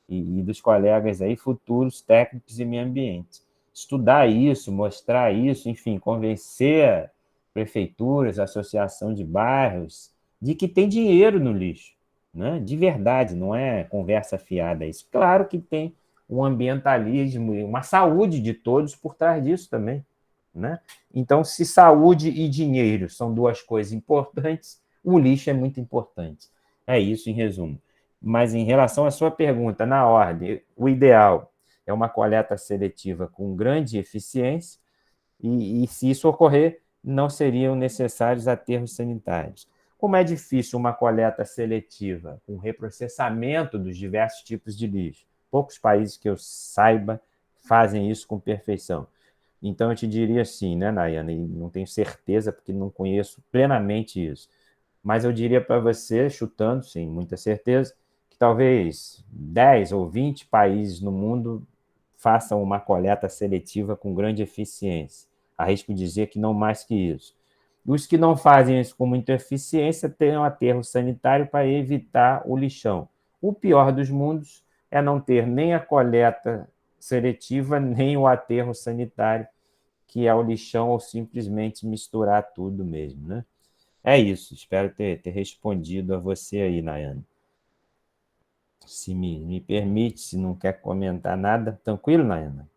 e dos colegas aí, futuros técnicos em meio ambiente. Estudar isso, mostrar isso, enfim, convencer prefeituras, associação de bairros, de que tem dinheiro no lixo, né? De verdade, não é conversa fiada isso. Claro que tem um ambientalismo, uma saúde de todos por trás disso também, né? Então, se saúde e dinheiro são duas coisas importantes, o lixo é muito importante. É isso, em resumo. Mas em relação à sua pergunta, na ordem, o ideal é uma coleta seletiva com grande eficiência, e se isso ocorrer, não seriam necessários aterros sanitários. Como é difícil uma coleta seletiva com reprocessamento dos diversos tipos de lixo, poucos países que eu saiba fazem isso com perfeição. Então, eu te diria assim, né, Nayana, e não tenho certeza porque não conheço plenamente isso, mas eu diria para você, chutando, sem muita certeza, que talvez 10 ou 20 países no mundo façam uma coleta seletiva com grande eficiência. Arrisco dizer que não mais que isso. Os que não fazem isso com muita eficiência têm um aterro sanitário para evitar o lixão. O pior dos mundos é não ter nem a coleta seletiva, nem o aterro sanitário, que é o lixão, ou simplesmente misturar tudo mesmo, né? É isso, espero ter respondido a você aí, Nayane. Se me permite, se não quer comentar nada, tranquilo, Nayana?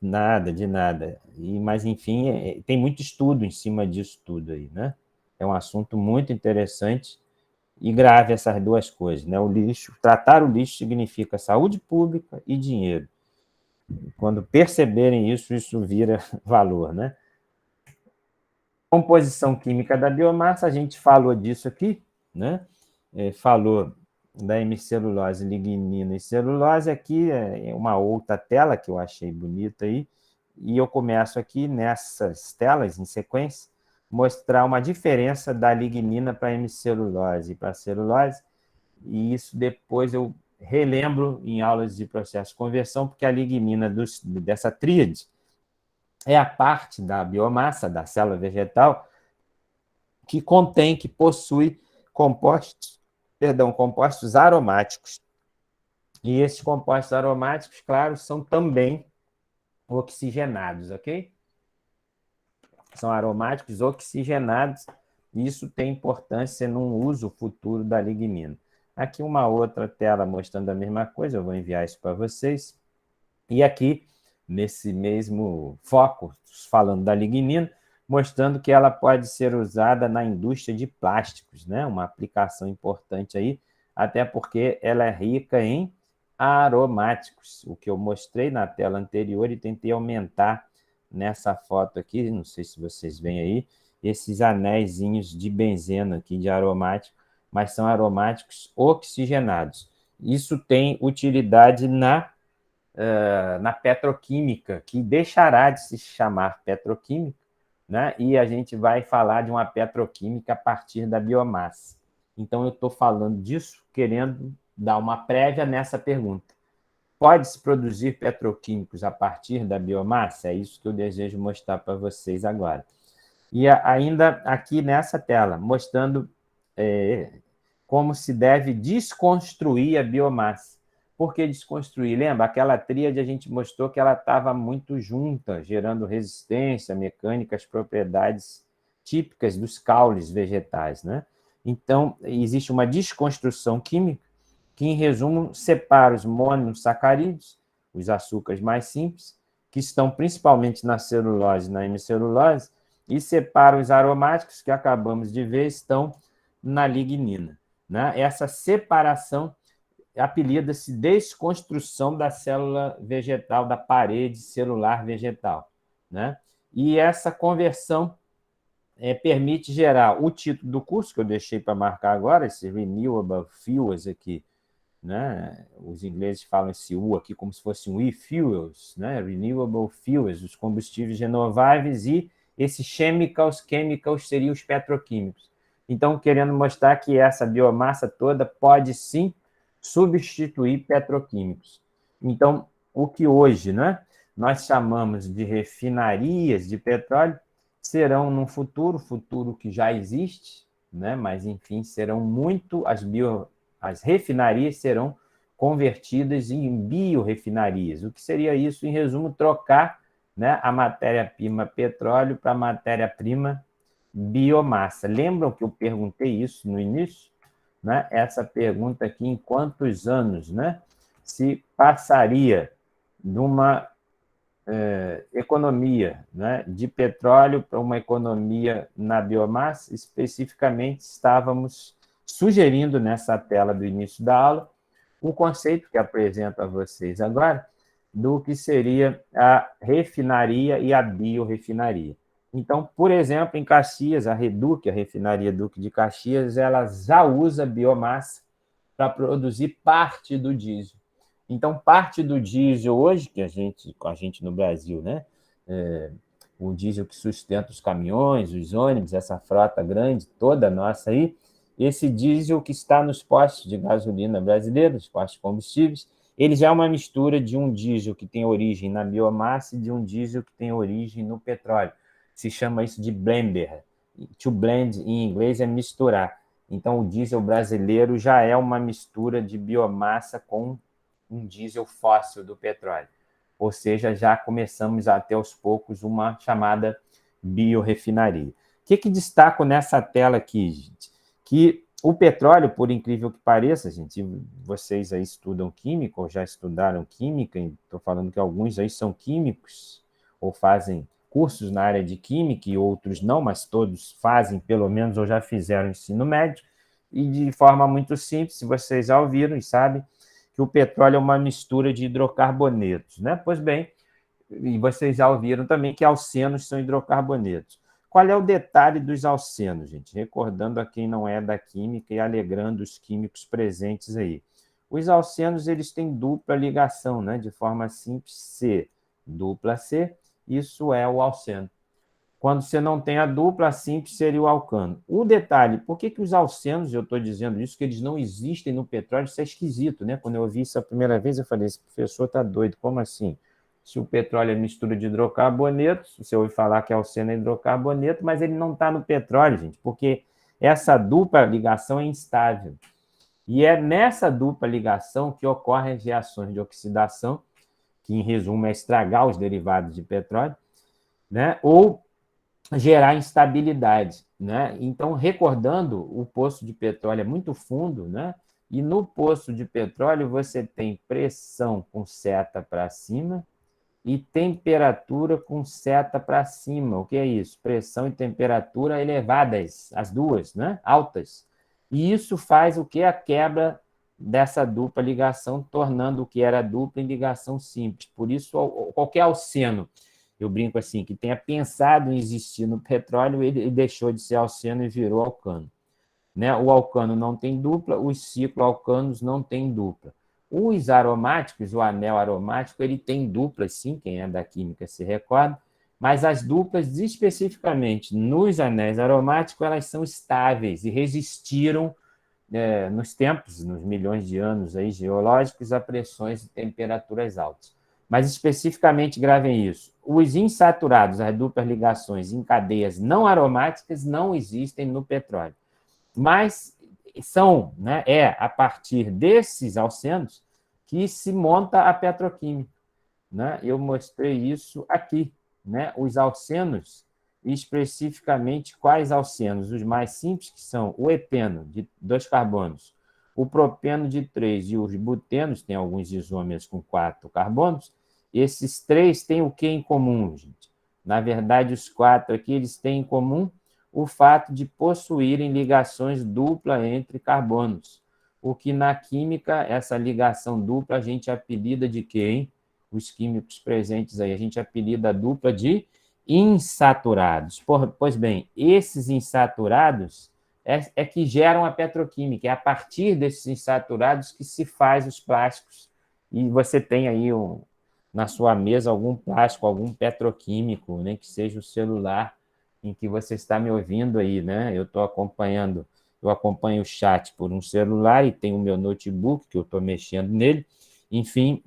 Nada, de nada. Mas, enfim, tem muito estudo em cima disso tudo aí, né? É um assunto muito interessante e grave essas duas coisas, né? O lixo, tratar o lixo significa saúde pública e dinheiro. Quando perceberem isso, isso vira valor, né? Composição química da biomassa, a gente falou disso aqui, né? Falou da hemicelulose, lignina e celulose. Aqui é uma outra tela que eu achei bonita aí, e eu começo aqui nessas telas, em sequência, mostrar uma diferença da lignina para a hemicelulose e para a celulose, e isso depois eu relembro em aulas de processo de conversão, porque a lignina dessa tríade é a parte da biomassa, da célula vegetal, que contém, que possui compostos aromáticos. E esses compostos aromáticos, claro, são também oxigenados, ok? São aromáticos oxigenados, e isso tem importância no uso futuro da lignina. Aqui uma outra tela mostrando a mesma coisa, eu vou enviar isso para vocês. E aqui, nesse mesmo foco, falando da lignina, mostrando que ela pode ser usada na indústria de plásticos, né? Uma aplicação importante aí, até porque ela é rica em aromáticos, o que eu mostrei na tela anterior e tentei aumentar nessa foto aqui, não sei se vocês veem aí, esses anéisinhos de benzeno aqui, de aromático, mas são aromáticos oxigenados. Isso tem utilidade na petroquímica, que deixará de se chamar petroquímica, né? E a gente vai falar de uma petroquímica a partir da biomassa. Então, eu estou falando disso, querendo dar uma prévia nessa pergunta. Pode-se produzir petroquímicos a partir da biomassa? É isso que eu desejo mostrar para vocês agora. E ainda aqui nessa tela, mostrando como se deve desconstruir a biomassa. Por que desconstruir? Lembra? Aquela tríade a gente mostrou que ela estava muito junta, gerando resistência mecânica às propriedades típicas dos caules vegetais, né? Então, existe uma desconstrução química que, em resumo, separa os monossacarídeos, os açúcares mais simples, que estão principalmente na celulose e na hemicelulose, e separa os aromáticos, que acabamos de ver, estão na lignina. Né? Essa separação apelida-se desconstrução da célula vegetal, da parede celular vegetal. Né? E essa conversão permite gerar o título do curso, que eu deixei para marcar agora, esse Renewable Fuels aqui, né? Os ingleses falam esse U aqui como se fosse um e-fuels, né? Renewable Fuels, os combustíveis renováveis, e esses chemicals seriam os petroquímicos. Então, querendo mostrar que essa biomassa toda pode sim substituir petroquímicos. Então, o que hoje, né, nós chamamos de refinarias de petróleo serão no futuro que já existe, né, mas enfim, serão muito as refinarias serão convertidas em biorrefinarias. O que seria isso? Em resumo, trocar, né, a matéria-prima petróleo para a matéria-prima biomassa. Lembram que eu perguntei isso no início? Né? Essa pergunta aqui, em quantos anos, né, se passaria de uma economia, né, de petróleo para uma economia na biomassa? Especificamente, estávamos sugerindo nessa tela do início da aula um conceito que apresento a vocês agora do que seria a refinaria e a biorefinaria. Então, por exemplo, em Caxias, a Reduc, a refinaria Duque de Caxias, ela já usa biomassa para produzir parte do diesel. Então, parte do diesel hoje, que a gente no Brasil, né? O diesel que sustenta os caminhões, os ônibus, essa frota grande, toda nossa aí, esse diesel que está nos postos de gasolina brasileiros, postos de combustíveis, ele já é uma mistura de um diesel que tem origem na biomassa e de um diesel que tem origem no petróleo. Se chama isso de blender. To blend, em inglês, é misturar. Então, o diesel brasileiro já é uma mistura de biomassa com um diesel fóssil do petróleo. Ou seja, já começamos a ter aos poucos uma chamada biorefinaria. O que destaco nessa tela aqui, gente? Que o petróleo, por incrível que pareça, gente, vocês aí estudam química ou já estudaram química, estou falando que alguns aí são químicos ou fazem cursos na área de química e outros não, mas todos fazem, pelo menos, ou já fizeram ensino médio, e de forma muito simples, vocês já ouviram e sabem que o petróleo é uma mistura de hidrocarbonetos, né? Pois bem, e vocês já ouviram também que alcenos são hidrocarbonetos. Qual é o detalhe dos alcenos, gente? Recordando a quem não é da química e alegrando os químicos presentes aí. Os alcenos, eles têm dupla ligação, né? De forma simples, C, dupla C, isso é o alceno. Quando você não tem a dupla, a simples seria o alcano. O detalhe, por que os alcenos, eu estou dizendo isso, que eles não existem no petróleo, isso é esquisito, né? Quando eu ouvi isso a primeira vez, eu falei, esse professor está doido, como assim? Se o petróleo é mistura de hidrocarbonetos, você ouve falar que alceno é hidrocarboneto, mas ele não está no petróleo, gente, porque essa dupla ligação é instável. E é nessa dupla ligação que ocorrem as reações de oxidação, que em resumo é estragar os derivados de petróleo, né? Ou gerar instabilidade, né? Então, recordando, o poço de petróleo é muito fundo, né? E no poço de petróleo você tem pressão com seta para cima e temperatura com seta para cima. O que é isso? Pressão e temperatura elevadas, as duas, né? Altas. E isso faz o que? A quebra dessa dupla ligação, tornando o que era dupla em ligação simples. Por isso, qualquer alceno, eu brinco assim, que tenha pensado em existir no petróleo, ele deixou de ser alceno e virou alcano. né? O alcano não tem dupla, os cicloalcanos não têm dupla. Os aromáticos, o anel aromático, ele tem duplas, sim, quem é da química se recorda, mas as duplas, especificamente nos anéis aromáticos, elas são estáveis e resistiram nos tempos, nos milhões de anos aí, geológicos, a pressões e temperaturas altas. Mas, especificamente, gravem isso. Os insaturados, as duplas ligações em cadeias não aromáticas, não existem no petróleo. Mas são, né, a partir desses alcenos que se monta a petroquímica. Né? Eu mostrei isso aqui. Né? Os alcenos, especificamente quais alcenos? Os mais simples, que são o epeno, de 2 carbonos, o propeno de 3 e os butenos, tem alguns isômeros com 4 carbonos. Esses 3 têm o que em comum, gente? Na verdade, os 4 aqui eles têm em comum o fato de possuírem ligações duplas entre carbonos, o que na química, essa ligação dupla, a gente apelida de quê, hein? Os químicos presentes aí, a gente apelida a dupla de insaturados. Pois bem, esses insaturados é que geram a petroquímica, é a partir desses insaturados que se faz os plásticos, e você tem aí na sua mesa algum plástico, algum petroquímico, né, que seja o celular em que você está me ouvindo aí, né? Eu acompanho o chat por um celular e tenho o meu notebook, que eu estou mexendo nele. Enfim,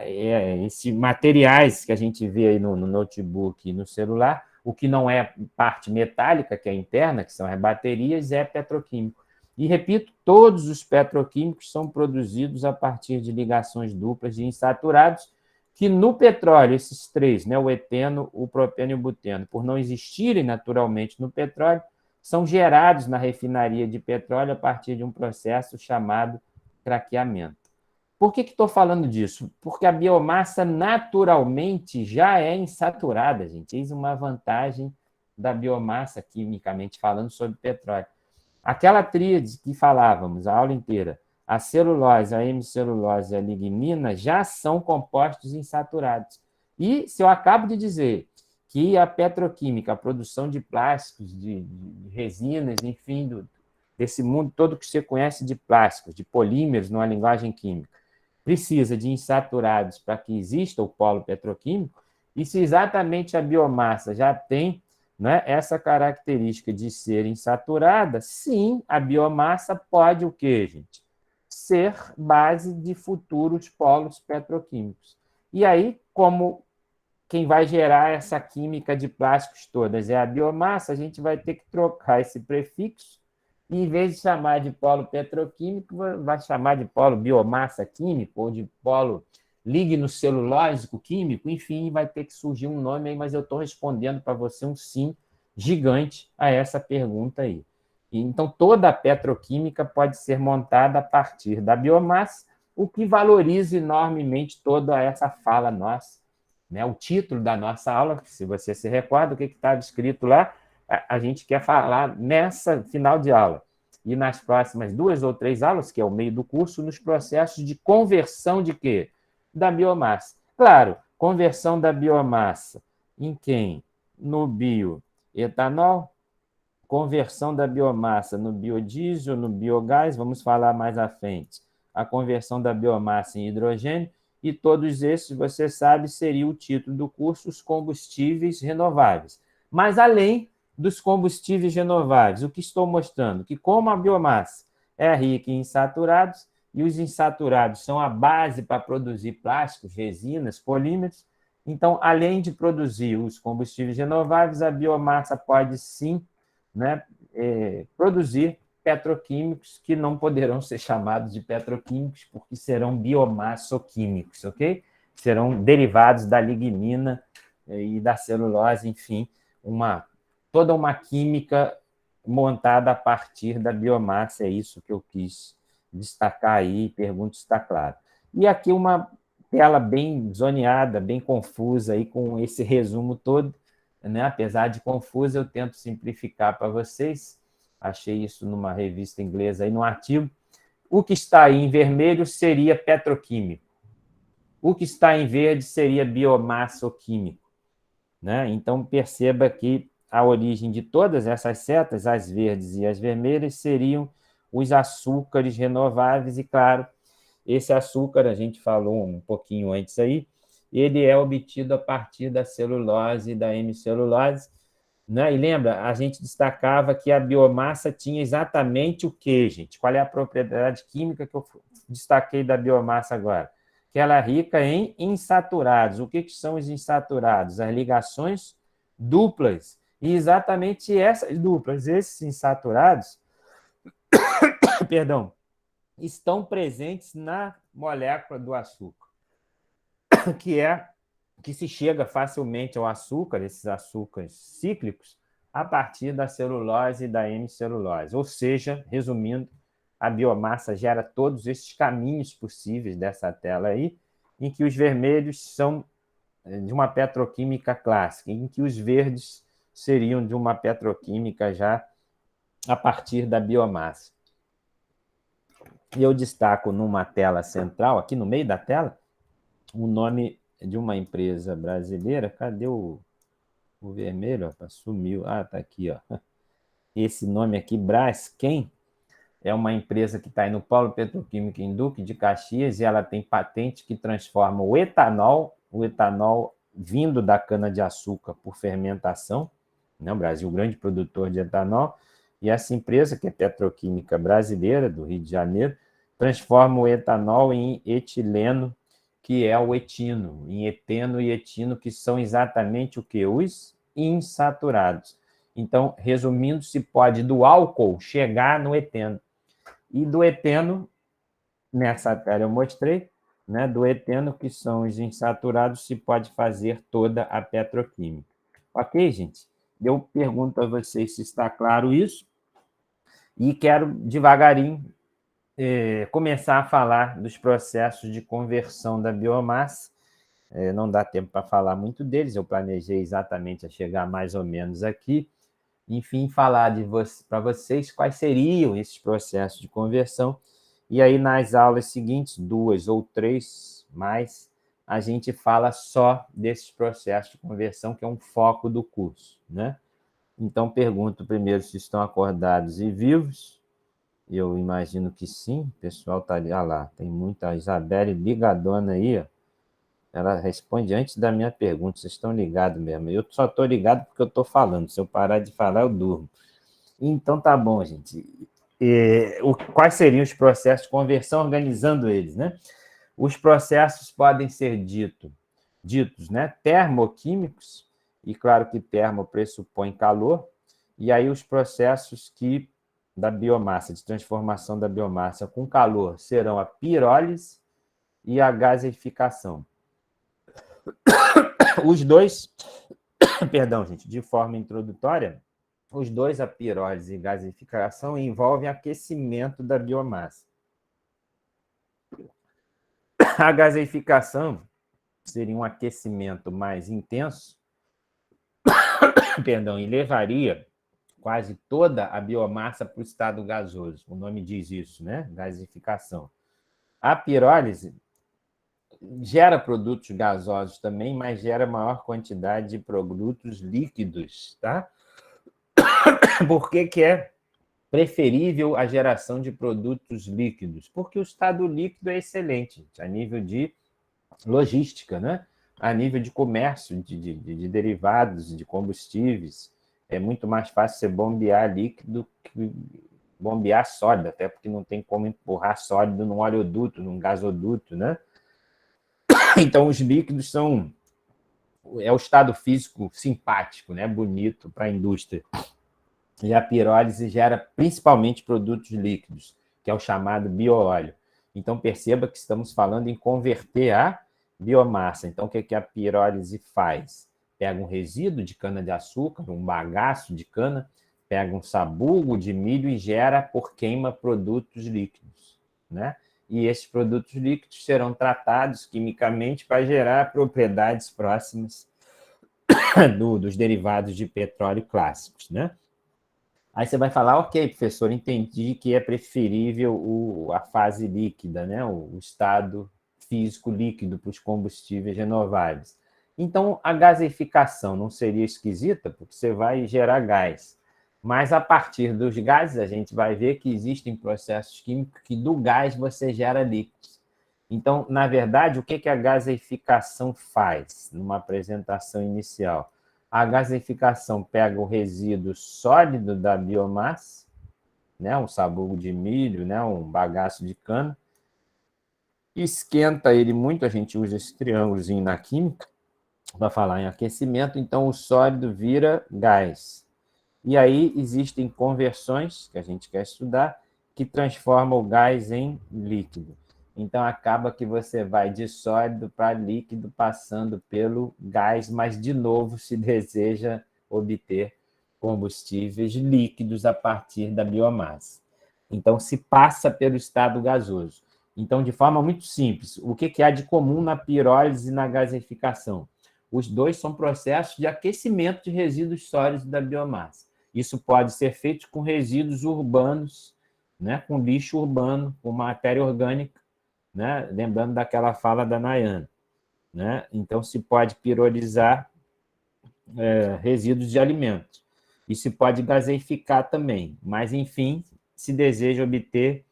esses materiais que a gente vê aí no notebook e no celular, o que não é parte metálica, que é interna, que são as baterias, é petroquímico. E, repito, todos os petroquímicos são produzidos a partir de ligações duplas de insaturados, que no petróleo, esses 3, né, o eteno, o propeno e o buteno, por não existirem naturalmente no petróleo, são gerados na refinaria de petróleo a partir de um processo chamado craqueamento. Por que estou falando disso? Porque a biomassa naturalmente já é insaturada, gente. Eis uma vantagem da biomassa, quimicamente falando, sobre petróleo. Aquela tríade que falávamos a aula inteira, a celulose, a hemicelulose e a lignina já são compostos insaturados. E se eu acabo de dizer que a petroquímica, a produção de plásticos, de resinas, enfim, desse mundo todo que você conhece de plásticos, de polímeros numa linguagem química, precisa de insaturados para que exista o polo petroquímico, e se exatamente a biomassa já tem, né, essa característica de ser insaturada, sim, a biomassa pode o quê, gente? Ser base de futuros polos petroquímicos. E aí, como quem vai gerar essa química de plásticos todas é a biomassa, a gente vai ter que trocar esse prefixo e, em vez de chamar de polo petroquímico, vai chamar de polo biomassa químico ou de polo lignocelulósico químico, enfim, vai ter que surgir um nome aí, mas eu estou respondendo para você um sim gigante a essa pergunta aí. Então, toda a petroquímica pode ser montada a partir da biomassa, o que valoriza enormemente toda essa fala nossa, né? O título da nossa aula, se você se recorda, o que estava escrito lá, a gente quer falar nessa final de aula e nas próximas 2 ou 3 aulas, que é o meio do curso, nos processos de conversão de quê? Da biomassa. Claro, conversão da biomassa em quem? No bioetanol, conversão da biomassa no biodiesel, no biogás, vamos falar mais à frente, a conversão da biomassa em hidrogênio, e todos esses, você sabe, seria o título do curso, os combustíveis renováveis. Mas, além dos combustíveis renováveis, o que estou mostrando? Que como a biomassa é rica em insaturados, e os insaturados são a base para produzir plásticos, resinas, polímeros, então, além de produzir os combustíveis renováveis, a biomassa pode sim, né, produzir petroquímicos que não poderão ser chamados de petroquímicos porque serão biomassoquímicos, ok? Serão derivados da lignina e da celulose, enfim, toda uma química montada a partir da biomassa, é isso que eu quis destacar aí, pergunto se está claro. E aqui uma tela bem zoneada, bem confusa, aí, com esse resumo todo, né? Apesar de confusa, eu tento simplificar para vocês. Achei isso numa revista inglesa, aí, num artigo. O que está aí em vermelho seria petroquímico. O que está em verde seria biomassoquímico. Né? Então, perceba que a origem de todas essas setas, as verdes e as vermelhas, seriam os açúcares renováveis, e, claro, esse açúcar, a gente falou um pouquinho antes aí, ele é obtido a partir da celulose e da hemicelulose, né? E lembra, a gente destacava que a biomassa tinha exatamente o quê, gente? Qual é a propriedade química que eu destaquei da biomassa agora? Que ela é rica em insaturados. O que são os insaturados? As ligações duplas. E exatamente essas duplas, esses insaturados, perdão, estão presentes na molécula do açúcar, que se chega facilmente ao açúcar, esses açúcares cíclicos, a partir da celulose e da hemicelulose. Ou seja, resumindo, a biomassa gera todos esses caminhos possíveis dessa tela aí, em que os vermelhos são de uma petroquímica clássica, em que os verdes seriam de uma petroquímica já a partir da biomassa. E eu destaco numa tela central, aqui no meio da tela, o nome de uma empresa brasileira. Cadê o vermelho? Opa, sumiu. Ah, tá aqui, ó. Esse nome aqui, Braskem, é uma empresa que está aí no Polo Petroquímico em Duque de Caxias, e ela tem patente que transforma o etanol vindo da cana-de-açúcar por fermentação, né? O Brasil, grande produtor de etanol, e essa empresa, que é petroquímica brasileira, do Rio de Janeiro, transforma o etanol em etileno, que é o etino, em eteno e etino, que são exatamente o que? Os insaturados. Então, resumindo, se pode do álcool chegar no eteno. E do eteno, nessa tela eu mostrei, né, do eteno, que são os insaturados, se pode fazer toda a petroquímica. Ok, gente? Eu pergunto a vocês se está claro isso, e quero devagarinho começar a falar dos processos de conversão da biomassa. Não dá tempo para falar muito deles, eu planejei exatamente a chegar mais ou menos aqui. Enfim, falar para vocês quais seriam esses processos de conversão. E aí, nas aulas seguintes, 2 ou 3 mais, a gente fala só desses processos de conversão, que é um foco do curso, né? Então, pergunto primeiro se estão acordados e vivos. Eu imagino que sim, o pessoal está ali. Ah lá, tem muita Isabelle ligadona aí, ó. Ela responde antes da minha pergunta. Vocês estão ligados mesmo? Eu só estou ligado porque eu estou falando. Se eu parar de falar, eu durmo. Então, tá bom, gente. Quais seriam os processos de conversão, organizando eles, né? Os processos podem ser ditos, né, termoquímicos, e claro que termo pressupõe calor, e aí os processos da biomassa, de transformação da biomassa com calor, serão a pirólise e a gaseificação. Os dois, perdão, gente, de forma introdutória, os dois, a pirólise e gaseificação, envolvem aquecimento da biomassa. A gaseificação seria um aquecimento mais intenso, perdão, e levaria quase toda a biomassa para o estado gasoso. O nome diz isso, né? Gaseificação. A pirólise gera produtos gasosos também, mas gera maior quantidade de produtos líquidos, tá? Por que é preferível a geração de produtos líquidos? Porque o estado líquido é excelente a nível de logística, né? A nível de comércio de derivados, de combustíveis. É muito mais fácil você bombear líquido que bombear sólido, até porque não tem como empurrar sólido num oleoduto, num gasoduto, né? Então, os líquidos é o estado físico simpático, né? Bonito para a indústria. E a pirólise gera principalmente produtos líquidos, que é o chamado bioóleo. Então, perceba que estamos falando em converter a biomassa. Então, o que a pirólise faz? Pega um resíduo de cana-de-açúcar, um bagaço de cana, pega um sabugo de milho e gera, por queima, produtos líquidos, né? E esses produtos líquidos serão tratados quimicamente para gerar propriedades próximas dos derivados de petróleo clássicos, né? Aí você vai falar, ok, professor, entendi que é preferível a fase líquida, né? O estado físico líquido para os combustíveis renováveis. Então, a gaseificação não seria esquisita, porque você vai gerar gás. Mas, a partir dos gases, a gente vai ver que existem processos químicos que do gás você gera líquidos. Então, na verdade, o que a gaseificação faz numa apresentação inicial? A gaseificação pega o resíduo sólido da biomassa, né, um sabugo de milho, né, um bagaço de cana, esquenta ele muito, a gente usa esse triângulozinho na química, para falar em aquecimento, então o sólido vira gás. E aí existem conversões, que a gente quer estudar, que transformam o gás em líquido. Então acaba que você vai de sólido para líquido, passando pelo gás, mas de novo se deseja obter combustíveis líquidos a partir da biomassa. Então se passa pelo estado gasoso. Então, de forma muito simples, o que há de comum na pirólise e na gaseificação? Os dois são processos de aquecimento de resíduos sólidos da biomassa. Isso pode ser feito com resíduos urbanos, né, com lixo urbano, com matéria orgânica, né, lembrando daquela fala da Nayane. Né? Então, se pode pirolizar resíduos de alimentos. E se pode gaseificar também, mas, enfim, se deseja obter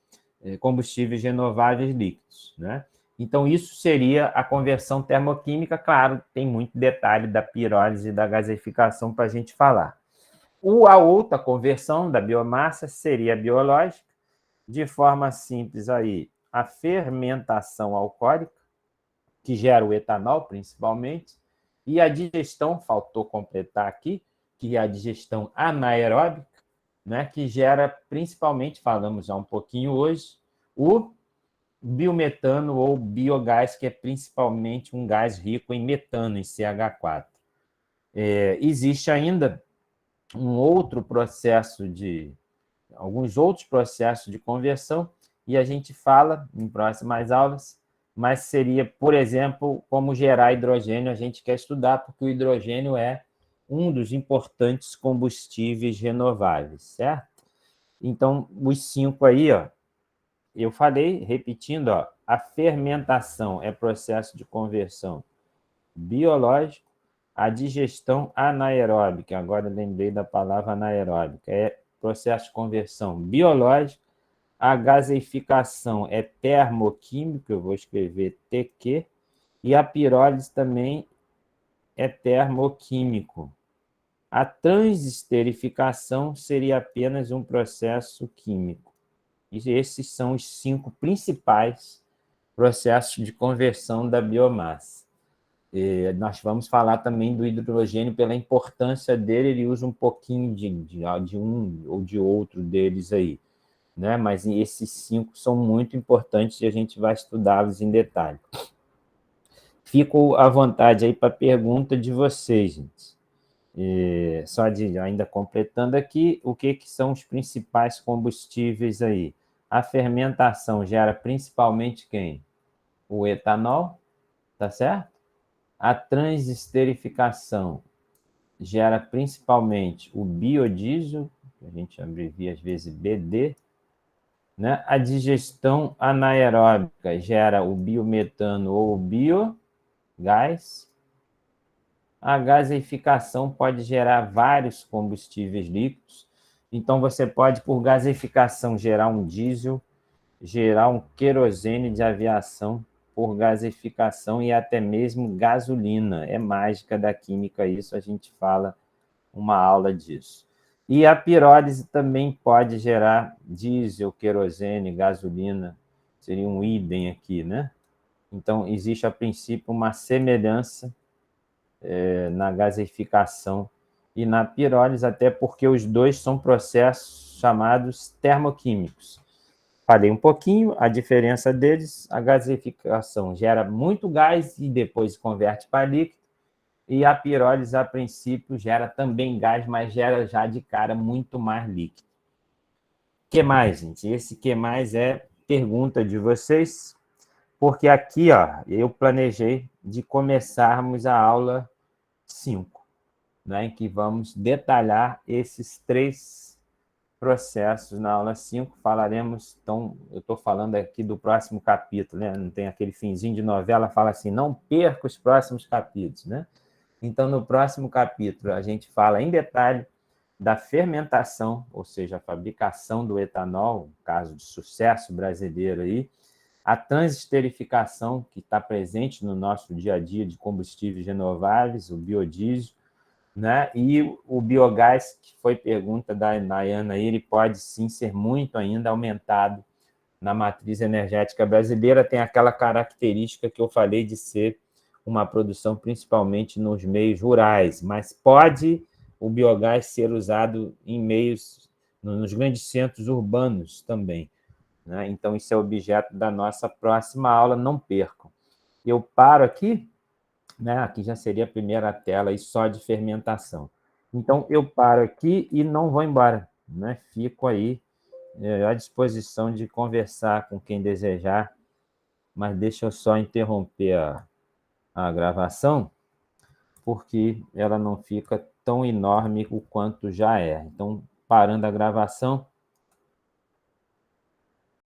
combustíveis renováveis líquidos. Né? Então, isso seria a conversão termoquímica. Claro, tem muito detalhe da pirólise e da gaseificação para a gente falar. A outra conversão da biomassa seria biológica, de forma simples aí, a fermentação alcoólica, que gera o etanol, principalmente, e a digestão, faltou completar aqui, que é a digestão anaeróbica, né, que gera principalmente, falamos já um pouquinho hoje, o biometano ou biogás, que é principalmente um gás rico em metano, em CH4. Existe ainda alguns outros processos de conversão, e a gente fala em próximas aulas, mas seria, por exemplo, como gerar hidrogênio, a gente quer estudar, porque o hidrogênio é um dos importantes combustíveis renováveis, certo? Então, os 5 aí, ó, eu falei, repetindo, ó, a fermentação é processo de conversão biológico, a digestão anaeróbica, agora lembrei da palavra anaeróbica, é processo de conversão biológico, a gaseificação é termoquímico, eu vou escrever TQ, e a pirólise também é termoquímico. A transesterificação seria apenas um processo químico. E esses são os 5 principais processos de conversão da biomassa. Nós vamos falar também do hidrogênio pela importância dele, ele usa um pouquinho de um ou de outro deles aí, né? Mas esses 5 são muito importantes e a gente vai estudá-los em detalhe. Fico à vontade aí para a pergunta de vocês, gente. Só ainda completando aqui, o que são os principais combustíveis aí? A fermentação gera principalmente quem? O etanol, tá certo? A transesterificação gera principalmente o biodiesel, que a gente abrevia às vezes BD, né? A digestão anaeróbica gera o biometano ou o biogás. A gaseificação pode gerar vários combustíveis líquidos, então você pode, por gaseificação, gerar um diesel, gerar um querosene de aviação, por gaseificação, e até mesmo gasolina. É mágica da química isso, a gente fala uma aula disso. E a pirólise também pode gerar diesel, querosene, gasolina, seria um idem aqui, né? Então, existe, a princípio, uma semelhança na gaseificação e na pirólise, até porque os dois são processos chamados termoquímicos. Falei um pouquinho a diferença deles. A gaseificação gera muito gás e depois converte para líquido, e a pirólise, a princípio, gera também gás, mas gera já de cara muito mais líquido. O que mais, gente? Esse que mais é pergunta de vocês, porque aqui, ó, eu planejei de começarmos a aula 5, né, em que vamos detalhar esses 3 processos na aula 5, falaremos, então, eu estou falando aqui do próximo capítulo, né? Não tem aquele finzinho de novela, fala assim, não perca os próximos capítulos, né? Então, no próximo capítulo, a gente fala em detalhe da fermentação, ou seja, a fabricação do etanol, um caso de sucesso brasileiro aí, a transesterificação, que está presente no nosso dia a dia de combustíveis renováveis, o biodiesel, né? E o biogás, que foi pergunta da Nayana, ele pode sim ser muito ainda aumentado na matriz energética brasileira, tem aquela característica que eu falei de ser uma produção principalmente nos meios rurais, mas pode o biogás ser usado em meios, nos grandes centros urbanos também, né? Então, isso é objeto da nossa próxima aula, não percam. Eu paro aqui, né? Aqui já seria a primeira tela aí só de fermentação. Então, eu paro aqui e não vou embora, né? Fico aí à disposição de conversar com quem desejar, mas deixa eu só interromper a gravação, porque ela não fica tão enorme o quanto já é. Então, parando a gravação,